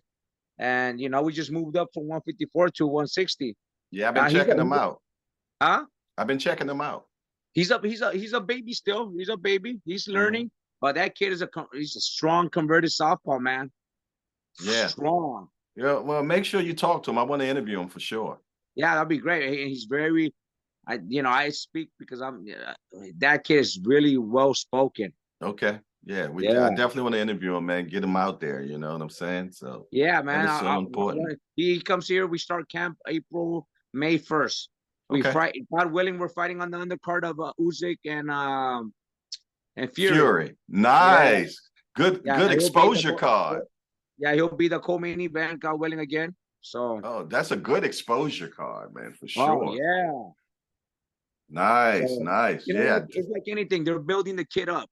And, you know, we just moved up from 154 to 160. Yeah, I've been checking them out. Huh? I've been checking them out. He's a baby still. He's a baby. He's learning, but that kid he's a strong converted southpaw, man. Yeah. Strong. Yeah. Well, make sure you talk to him. I want to interview him for sure. Yeah, that'd be great. He's very, I speak because that kid is really well spoken. Okay. Yeah. I Yeah. definitely want to interview him, man. Get him out there. You know what I'm saying? So Yeah, that man. is so important. He comes here. We start camp May 1st. We Okay. fight. God willing, we're fighting on the undercard of Usyk and Fury. Fury. Yeah, Nice. Good exposure card. yeah, he'll be the co-main event. God willing again. So. Oh, that's a good exposure card, man, for Oh sure. yeah. Nice, So, nice. Yeah. it's like anything. They're building the kid up.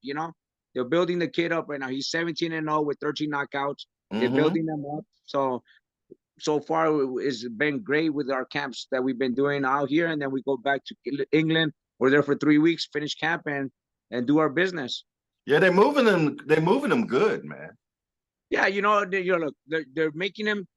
They're building the kid up right now. He's 17-0 with 13 knockouts. They're building them up. So far it's been great with our camps that we've been doing out here, and then we go back to England. We're there for 3 weeks, finish camp, and do our business. Yeah, they're moving them. They're moving them good, man. Yeah, look, they're making him.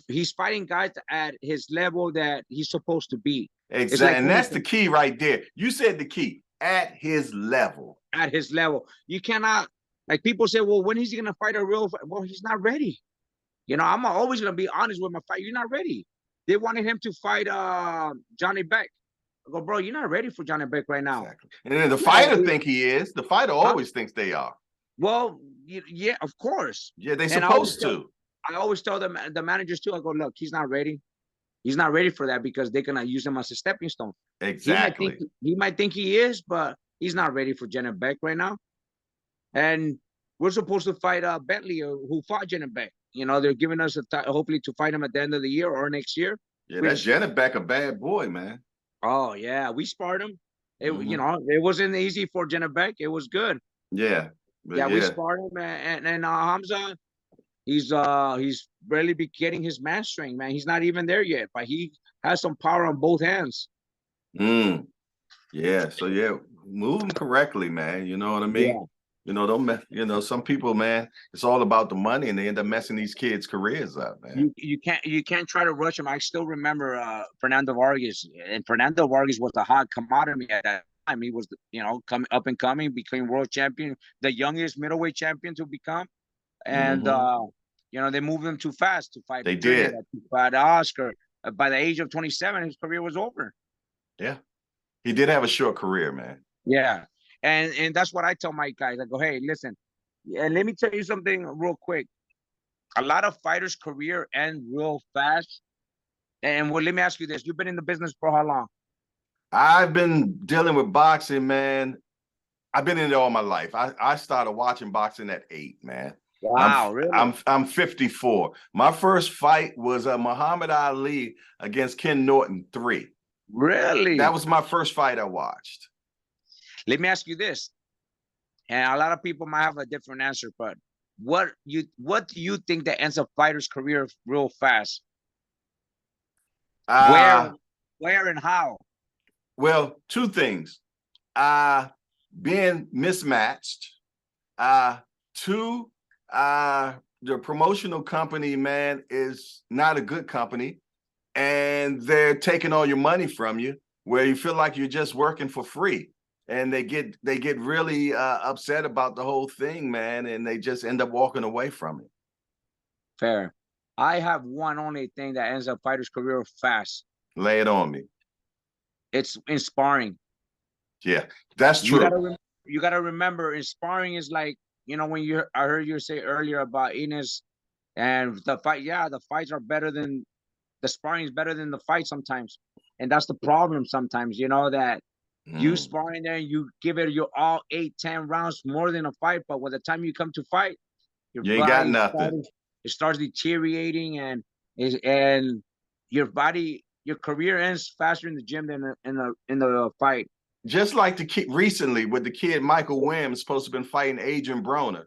He's fighting guys at his level that he's supposed to be. Exactly, like, and that's the key right there. You said the key, at his level. At his level, you cannot, like, people say, well, when is he gonna fight a real fight? Well, he's not ready. I'm always gonna be honest with my fight. You're not ready. They wanted him to fight Johnny Beck. I go, bro, you're not ready for Johnny Beck right now. Exactly. And then the fighter think he is. The fighter always thinks they are. Well, yeah, of course. Yeah, they're supposed to. I always tell them, the managers too. I go, look, he's not ready. He's not ready for that because they're gonna use him as a stepping stone. Exactly. He might think he is, but he's not ready for Jenna Beck right now. And we're supposed to fight Bentley, who fought Jenna Beck. They're giving us hopefully to fight him at the end of the year or next year. Yeah, that Jenna Beck a bad boy, man. Oh yeah, we sparred him. It wasn't easy for Jenna Beck. It was good. Yeah. Yeah, we sparred him, and Hamza. He's barely be getting his man strength, man. He's not even there yet, but he has some power on both hands. Yeah. So yeah, move him correctly, man. You know what I mean? Yeah. Don't some people, man, it's all about the money, and they end up messing these kids' careers up, man. You can't try to rush him. I still remember Fernando Vargas, and Fernando Vargas was a hot commodity at that time. He was, coming up and coming, became world champion, the youngest middleweight champion to become, and they moved him too fast to fight. They did. To fight Oscar. By the age of 27, his career was over. Yeah, he did have a short career, man. Yeah, and that's what I tell my guys. I go, hey, listen, and let me tell you something real quick. A lot of fighters' career end real fast. And let me ask you this: you've been in the business for how long? I've been dealing with boxing, man. I've been in it all my life. I started watching boxing at 8, man. Wow, really? I'm 54. My first fight was Muhammad Ali against Ken Norton 3. Really? That was my first fight I watched. Let me ask you this, and a lot of people might have a different answer, but what do you think that ends a fighter's career real fast? Where and how? Well, 2 things. Being mismatched. 2, the promotional company, man, is not a good company, and they're taking all your money from you, where you feel like you're just working for free, and they get really upset about the whole thing, man, and they just end up walking away from it. Fair. I have one only thing that ends a fighter's career fast. Lay it on me. It's in sparring. Yeah, that's true. You gotta remember, in sparring is like, when I heard you say earlier about Ines and the fight. Yeah, the fights are better than the sparring is better than the fight sometimes, and that's the problem sometimes. That you sparring there, you give it your all 8-10 rounds more than a fight, but by the time you come to fight, you ain't got nothing. It starts deteriorating, and your body, your career ends faster in the gym than in the fight. Just like the kid recently with the kid Michael Williams, supposed to have been fighting Adrian Broner,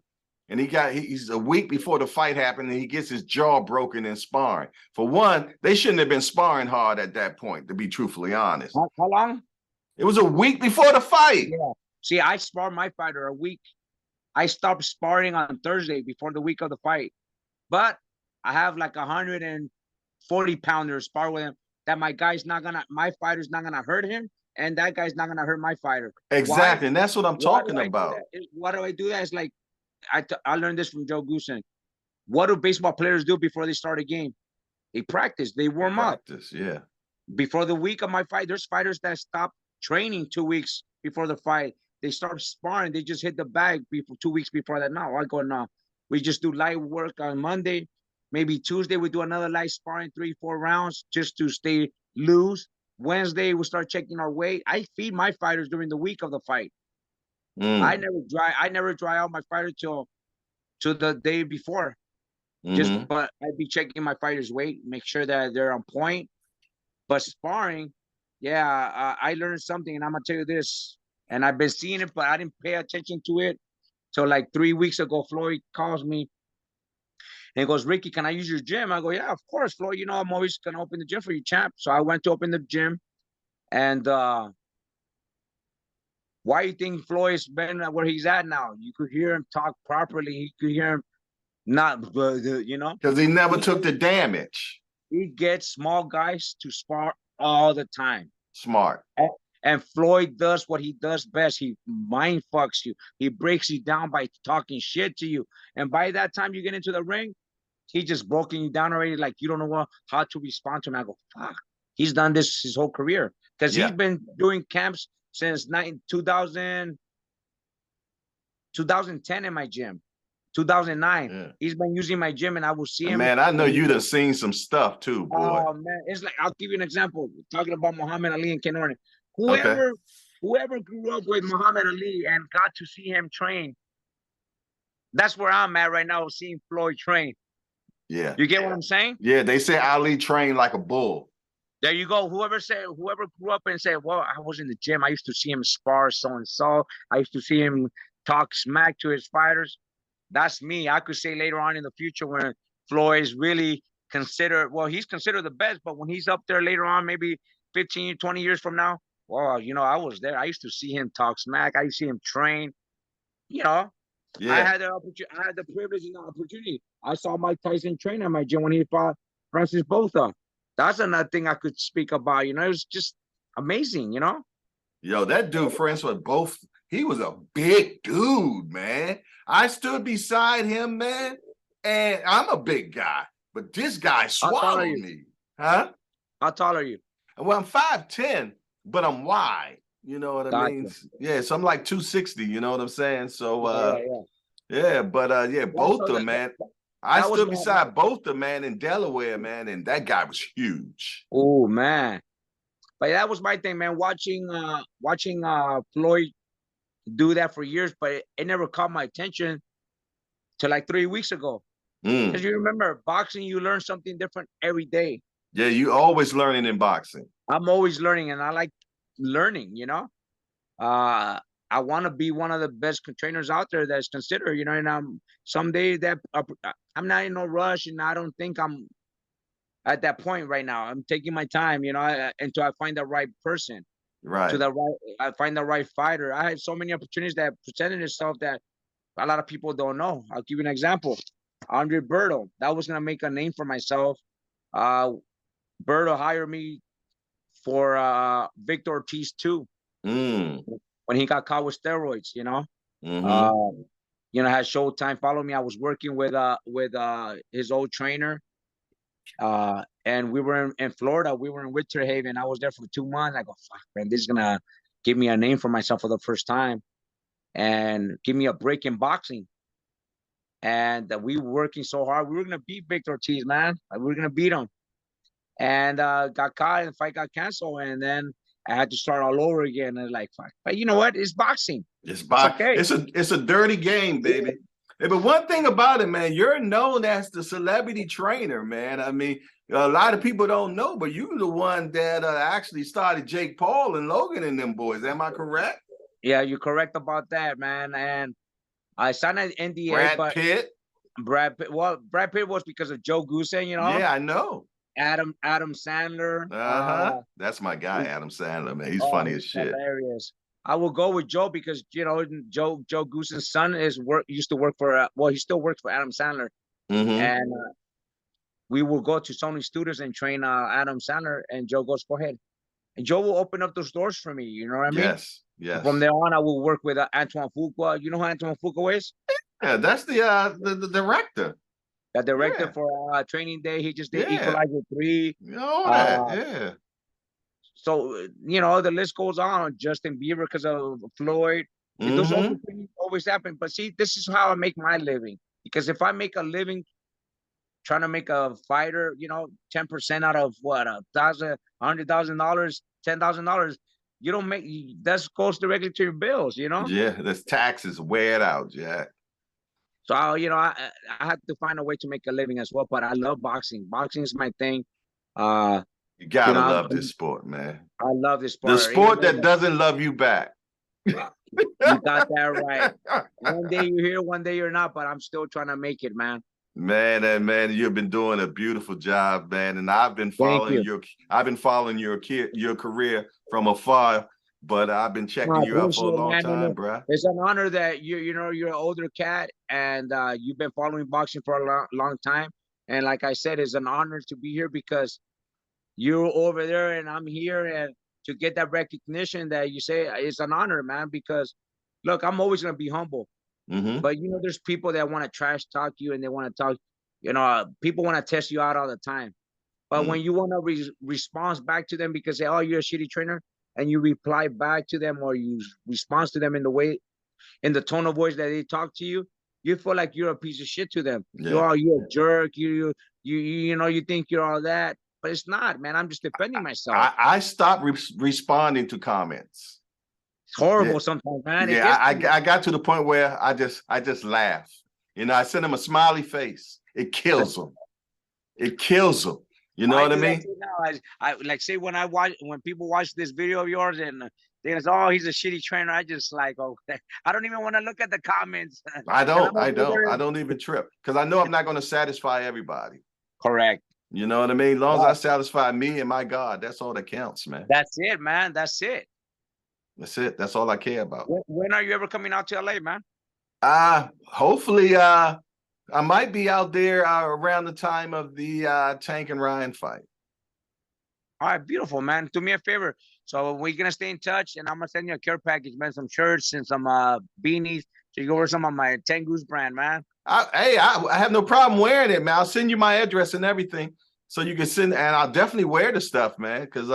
and he's a week before the fight happened, and he gets his jaw broken in sparring. For one, they shouldn't have been sparring hard at that point, to be truthfully honest. How long? It was a week before the fight. Yeah. See, I sparred my fighter a week. I stopped sparring on Thursday before the week of the fight, but I have like 140 pounders spar with him. That my fighter's not gonna hurt him, and that guy's not gonna hurt my fighter. Exactly, and that's what I'm Why do talking I do about. that? Why do I do that? It's like I learned this from Joe Goosen. What do baseball players do before they start a game? They practice. They warm up. Practice, yeah. Before the week of my fight, there's fighters that stop training 2 weeks before the fight. They start sparring. They just hit the bag before 2 weeks before that. Now I go, no. We just do light work on Monday. Maybe Tuesday we do another light sparring, 3-4 rounds just to stay loose. Wednesday we start checking our weight. I feed my fighters during the week of the fight. I never dry out my fighter till the day before. But I'd be checking my fighters' weight, make sure that they're on point. But sparring, yeah, I learned something, and I'm gonna tell you this. And I've been seeing it, but I didn't pay attention to it. So like 3 weeks ago, Floyd calls me and he goes, Ricky, can I use your gym? I go, yeah, of course, Floyd. You know, I'm always gonna open the gym for you, champ. So I went to open the gym, and why you think Floyd's been where he's at now? You could hear him talk properly. You could hear him not, you know, because he never took the damage. He gets small guys to spar all the time. Smart. And Floyd does what he does best. He mind fucks you. He breaks you down by talking shit to you. And by that time you get into the ring, he just broken you down already. Like you don't know how to respond to him. I go, fuck. He's done this his whole career because he's been doing camps since 2010 in my gym. 2009. Yeah. He's been using my gym, and I will see him. Man, I know you done seen some stuff too, boy. Oh man, it's like I'll give you an example. Talking about Muhammad Ali and Ken Norton. Whoever grew up with Muhammad Ali and got to see him train, that's where I'm at right now, seeing Floyd train. Yeah. You get what I'm saying? Yeah, they say Ali trained like a bull. There you go. Whoever grew up and said, well, I was in the gym. I used to see him spar so-and-so. I used to see him talk smack to his fighters. That's me. I could say later on in the future when Floyd is really considered, well, he's considered the best, but when he's up there later on, maybe 15, 20 years from now, well, you know, I was there. I used to see him talk smack. I used to see him train. You know, I had the opportunity. I had the privilege and the opportunity. I saw Mike Tyson train at my gym when he fought Francis Botha. That's another thing I could speak about. You know, it was just amazing, you know? Yo, that dude, Francis Botha, he was a big dude, man. I stood beside him, man, and I'm a big guy, but this guy swallowed me. Huh? How tall are you? Well, I'm 5'10", but I'm wide. You know what I mean? Yeah, so I'm like 260, you know what I'm saying? So, Botha, man. I stood beside Botha, man, in Delaware, man, and that guy was huge. Oh, man. But that was my thing, man, watching Floyd do that for years, but it never caught my attention till like 3 weeks ago. Because you remember, boxing, you learn something different every day. Yeah, you always learning in boxing. I'm always learning, and I like learning, you know. I want to be one of the best trainers out there that's considered, you know, and someday that I'm not in no rush, and I don't think I'm at that point right now. I'm taking my time, you know, until I find the right person. Right. I find the right fighter. I had so many opportunities that presented itself that a lot of people don't know. I'll give you an example. Andre Berto, that was gonna make a name for myself. Berto hired me for Victor Ortiz too. When he got caught with steroids, you know. You know, had Showtime follow me. I was working with his old trainer. And we were in Florida. We were in Winter Haven. I was there for 2 months. I go, fuck, man, this is gonna give me a name for myself for the first time and give me a break in boxing. And we were working so hard. We were gonna beat Victor Ortiz, man. We were gonna beat him. And got caught, and the fight got canceled. And then I had to start all over again. And like, fuck. But you know what? It's boxing. It's boxing. Okay. It's a dirty game, baby. Yeah, but one thing about it, man, you're known as the celebrity trainer, man. I mean, a lot of people don't know, but you're the one that actually started Jake Paul and Logan and them boys. Am I correct? Yeah, you're correct about that, man. And I signed an NDA. Brad Pitt. Well, Brad Pitt was because of Joe Goosen, you know? Yeah, I know. Adam Sandler. That's my guy, Adam Sandler, man. He's funny as shit. Hilarious. I will go with Joe because, you know, Joe Goosen's son used to work for, he still works for Adam Sandler. And we will go to Sony Studios and train Adam Sandler, and Joe goes, go ahead. And Joe will open up those doors for me. You know what I mean? Yes, yes. From there on, I will work with Antoine Fuqua. You know who Antoine Fuqua is? Yeah, that's the director. The director Yeah, for Training Day. He just did yeah. Equalizer 3. You know that, Uh, yeah. so, you know, the list goes on. Justin Bieber because of Floyd. Those Mm-hmm. opportunities always happen. But see, this is how I make my living. Because if I make a living trying to make a fighter, you know, 10% out of what, $100,000, $10,000, you don't make that goes directly to your bills, you know. Yeah, this taxes wear it out, Jack. So you know, I have to find a way to make a living as well. But I love boxing. Boxing is my thing. Uh, You you gotta know, love this sport, man. I love this The sport. Even sport though that doesn't love you back. you got that right. One day you're here, one day you're not. But I'm still trying to make it, man. Man, and man, you've been doing a beautiful job, man. And I've been Thank following you. your career from afar, but I've been checking I you out for a appreciate it, long man. time, bro. It's an honor that you know you're an older cat and you've been following boxing for a long time. And like I said, it's an honor to be here because you're over there and I'm here, and to get that recognition that you say it's an honor, man. Because look, I'm always gonna be humble, Mm-hmm. but you know, there's people that want to trash talk you and they want to talk. You know, people want to test you out all the time. But when you want to respond back to them because they, oh, you're a shitty trainer, and you reply back to them or you respond to them in the way, in the tone of voice that they talk to you, you feel like you're a piece of shit to them. Yeah. You're a jerk. You know, you think you're all that, but it's not, man. I'm just defending myself. I stopped responding to comments. It's horrible Yeah. sometimes, man. It Yeah, gets I got to the point where I just laugh. You know, I send them a smiley face. It kills them. It kills them. You know what I mean? Now. I like say when people watch this video of yours and they say, oh, he's a shitty trainer. I just like, okay, I don't even want to look at the comments. I don't even trip because I know I'm not going to satisfy everybody. Correct. You know what I mean? As long as I satisfy me and my God, that's all that counts, man. That's it, man. That's it. That's it. That's all I care about. When are you ever coming out to LA, man? Hopefully, I might be out there around the time of the Tank and Ryan fight. All right, beautiful, man. Do me a favor. So we're gonna stay in touch, and I'm gonna send you a care package, man. Some shirts and some beanies. So you can wear some of my Tengus brand, man. I have no problem wearing it, man. I'll send you my address and everything, so you can send. And I'll definitely wear the stuff, man. Because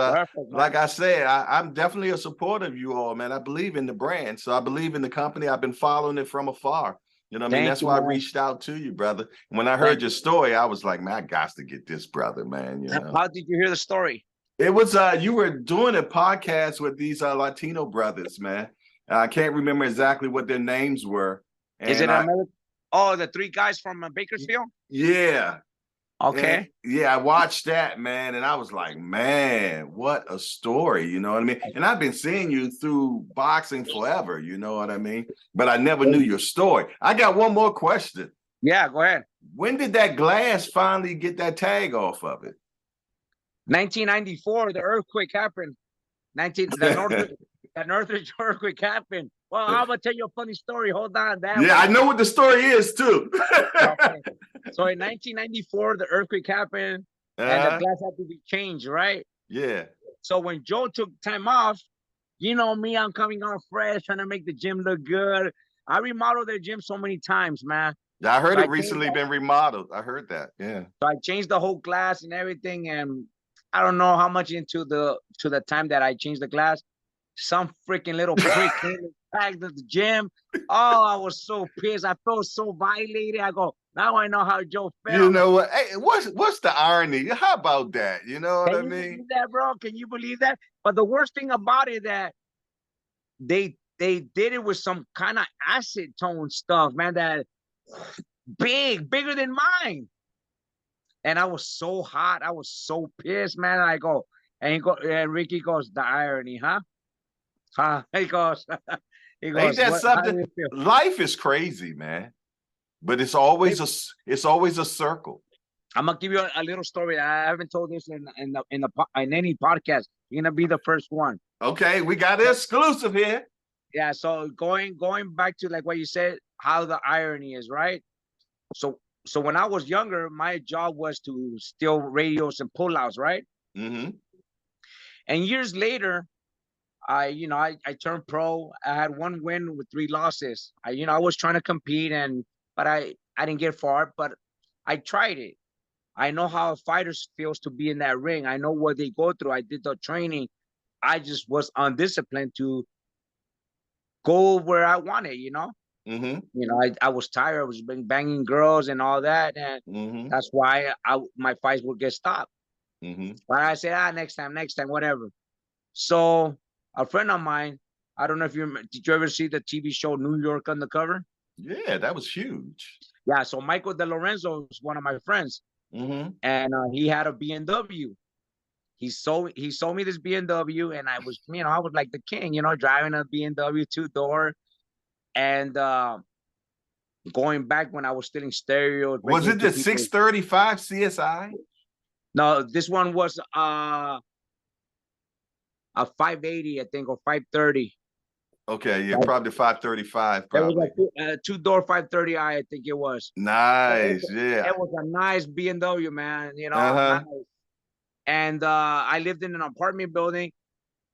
like I said, I'm definitely a supporter of you all, man. I believe in the brand, so I believe in the company. I've been following it from afar. You know what I mean? That's why I reached out to you, brother. When I heard your story, I was like, man, I got to get this brother, man. You know? How did you hear the story? It was you were doing a podcast with these Latino brothers, man. I can't remember exactly what their names were. Is it American? Oh, the three guys from Bakersfield? Yeah. Okay. And, yeah, I watched that, man, and I was like, man, what a story, you know what I mean? And I've been seeing you through boxing forever, you know what I mean? But I never knew your story. I got one more question. Yeah, go ahead. When did that glass finally get that tag off of it? 1994, the earthquake happened. The Northridge earthquake happened. Well, I'm gonna tell you a funny story. Hold on, I know what the story is too. Okay. So in 1994, the earthquake happened, and the glass had to be changed, right? Yeah. So when Joe took time off, you know me, I'm coming on fresh, trying to make the gym look good. I remodeled their gym so many times, man. Yeah, I heard it recently been remodeled. I heard that. Yeah. So I changed the whole glass and everything, and I don't know how much into the time that I changed the glass. Some freaking little prick came and tagged at the gym. Oh, I was so pissed. I felt so violated. I go, now I know how Joe felt. You know what? Hey, what's the irony? How about that? You know what I mean? Can you believe that, bro? Can you believe that? But the worst thing about it that they did it with some kind of acid tone stuff, man, that bigger than mine. And I was so hot. I was so pissed, man. I go, and Ricky goes, the irony, huh? He goes, ain't that something? Life is crazy, man. But it's always a circle. I'm gonna give you a little story. I haven't told this in any podcast. You're gonna be the first one. Okay, we got an exclusive here. Yeah. So going back to like what you said, how the irony is, right? So when I was younger, my job was to steal radios and pullouts, right? Mm-hmm. And years later, I turned pro. I had 1 win with 3 losses. I was trying to compete, but I didn't get far, but I tried it. I know how a fighter feels to be in that ring. I know what they go through. I did the training. I just was undisciplined to go where I wanted. Mm-hmm. I was tired. I was banging girls and all that, and Mm-hmm. that's why my fights would get stopped. Mm-hmm. But I said, next time, whatever. So a friend of mine, I don't know if did you ever see the TV show New York Undercover? Yeah, that was huge. Yeah, so Michael De Lorenzo is one of my friends, Mm-hmm. and he had a BMW. He sold me this BMW, and I was like the king, driving a BMW 2-door, and going back when I was stealing stereos, Was breaking it into the people. 635 CSI? No, this one was a 580, I think, or 530. Okay, yeah, probably 535, It was probably. a 2-door 530i, I think it was. Nice, yeah. It was a nice BMW, man. Uh-huh. Nice. And I lived in an apartment building.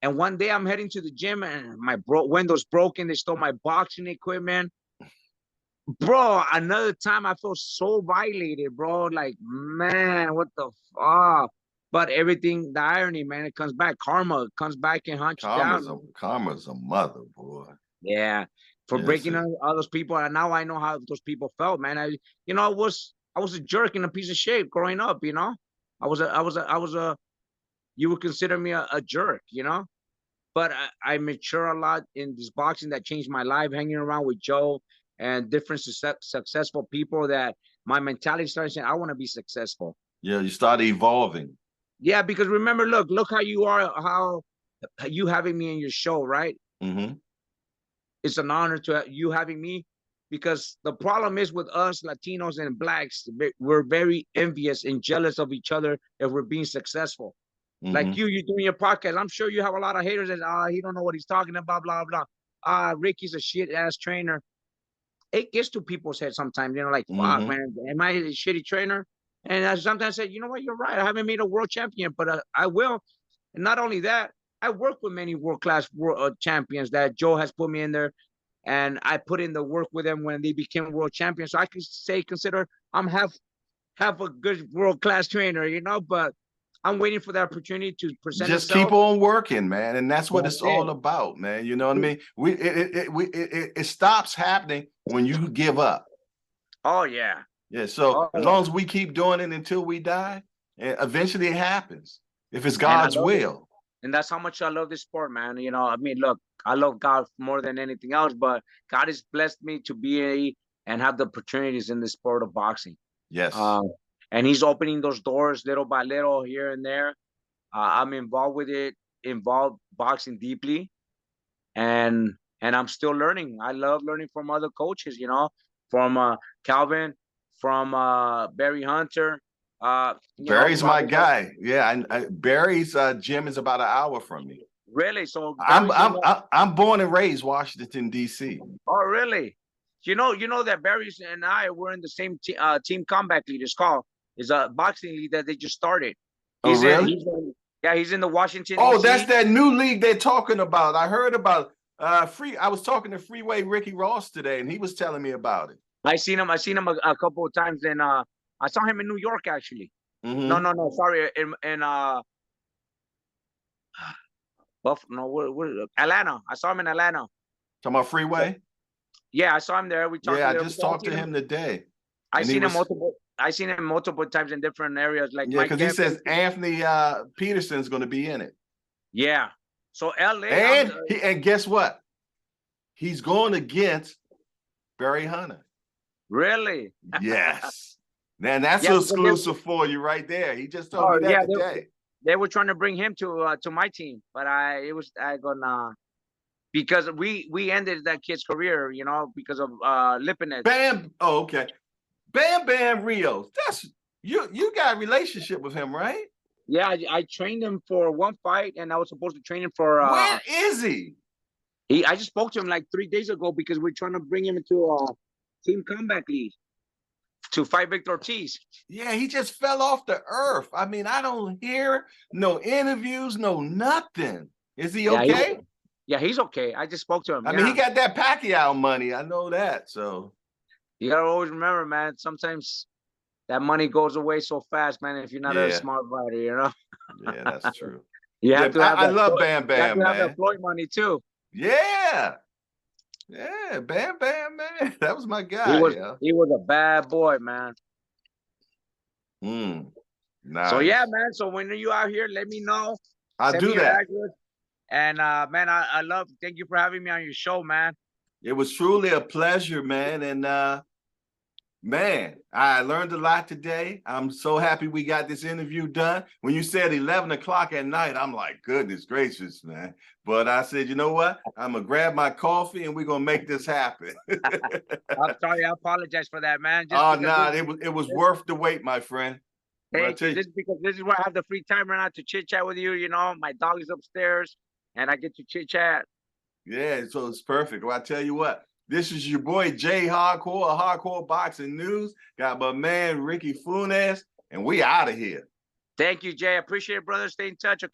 And one day I'm heading to the gym, and my window's broken. They stole my boxing equipment. Bro, another time I felt so violated, bro. Like, man, what the fuck? But everything, the irony, man, it comes back. Karma comes back and hunts you down. Karma's a mother, boy. Yeah, for Yes, breaking on all those people, and now I know how those people felt, man. I was a jerk in a piece of shape growing up. I was a. You would consider me a jerk. But I mature a lot in this boxing that changed my life. Hanging around with Joe and different successful people, that my mentality started saying, I want to be successful. Yeah, you started evolving. Yeah, because remember, look how you are, how you having me in your show, right? Mm-hmm. It's an honor to you having me, because the problem is with us Latinos and Blacks, we're very envious and jealous of each other if we're being successful. Like Mm-hmm. you're doing your podcast. I'm sure you have a lot of haters that he don't know what he's talking about, blah blah. Ricky's a shit ass trainer. It gets to people's head sometimes, like, fuck, Mm-hmm. man, am I a shitty trainer? And I sometimes say, you know what, you're right. I haven't made a world champion, but I will. And not only that, I work with many world-class champions that Joe has put me in there, and I put in the work with them when they became world champions. So I could consider I'm half a good world-class trainer, but I'm waiting for the opportunity to present Just keep itself. on working, man, and that's what That's it's it. all about, man. You know what I mean? It stops happening when you give up. Oh yeah. Yeah. So Oh, as long as we keep doing it until we die, and eventually it happens if it's and I God's love it. will. And that's how much I love this sport, man. I mean, look, I love God more than anything else, but God has blessed me to be and have the opportunities in the sport of boxing. Yes. And he's opening those doors little by little here and there. I'm involved with it, involved boxing deeply, and I'm still learning. I love learning from other coaches, from Calvin, from Barry Hunter. Barry's my guy. Yeah, Barry's gym is about an hour from me. Really? So I'm born and raised Washington, D.C. Oh, really? That Barry's and I were in the same team combat league. It's a boxing league that they just started. Oh, really? He's in the Washington. Oh, DC. That's that new league they're talking about. I heard about I was talking to Freeway Ricky Ross today, and he was telling me about it. I seen him a couple of times, and I saw him in New York actually. Mm-hmm. No, sorry, in Atlanta. I saw him in Atlanta. Talking about Freeway? Yeah, I saw him there. I just talked to him today. I seen him multiple times in different areas. Like, yeah, because he says Anthony Peterson's going to be in it. Yeah. So LA, and guess what? He's going against Barry Hunter. Really? Yes. Man, that's exclusive for you right there. He just told me that today. They were trying to bring him to my team, but I go, nah, because we ended that kid's career, because of Lipinets. Bam. Oh, okay. Bam Rios. That's you got a relationship with him, right? Yeah, I trained him for one fight, and I was supposed to train him for. Where is he? I just spoke to him like 3 days ago because we're trying to bring him into a team combat league. to fight Victor Ortiz. Yeah, he just fell off the earth. I mean, I don't hear no interviews, no nothing. Is he okay? Yeah, he's okay. I just spoke to him. I mean, he got that Pacquiao money. I know that. So you gotta always remember, man, sometimes that money goes away so fast, man, if you're not a smart fighter, you know? Yeah, that's true. You have to have I love Bam Bam, you have to have man. that Floyd money too. Yeah. Yeah, Bam Bam, man. That was my guy. He was a bad boy, man. Nice. So yeah, man. So when you out here, let me know. I'll do that. Address. And man, thank you for having me on your show, man. It was truly a pleasure, man. And man, I learned a lot today. I'm so happy we got this interview done. When you said 11 o'clock at night, I'm like, goodness gracious, man. But I said, you know what? I'm going to grab my coffee and we're going to make this happen. I'm sorry. I apologize for that, man. It was worth the wait, my friend. Thank you. This is where I have the free time right now to chit chat with you. You know, my dog is upstairs and I get to chit chat. Yeah, so it's perfect. Well, I tell you what, this is your boy Jayhardcore of Hardcore Boxing News. Got my man Ricky Funez, and we out of here. Thank you, Jay. I appreciate it, brother. Stay in touch. Okay?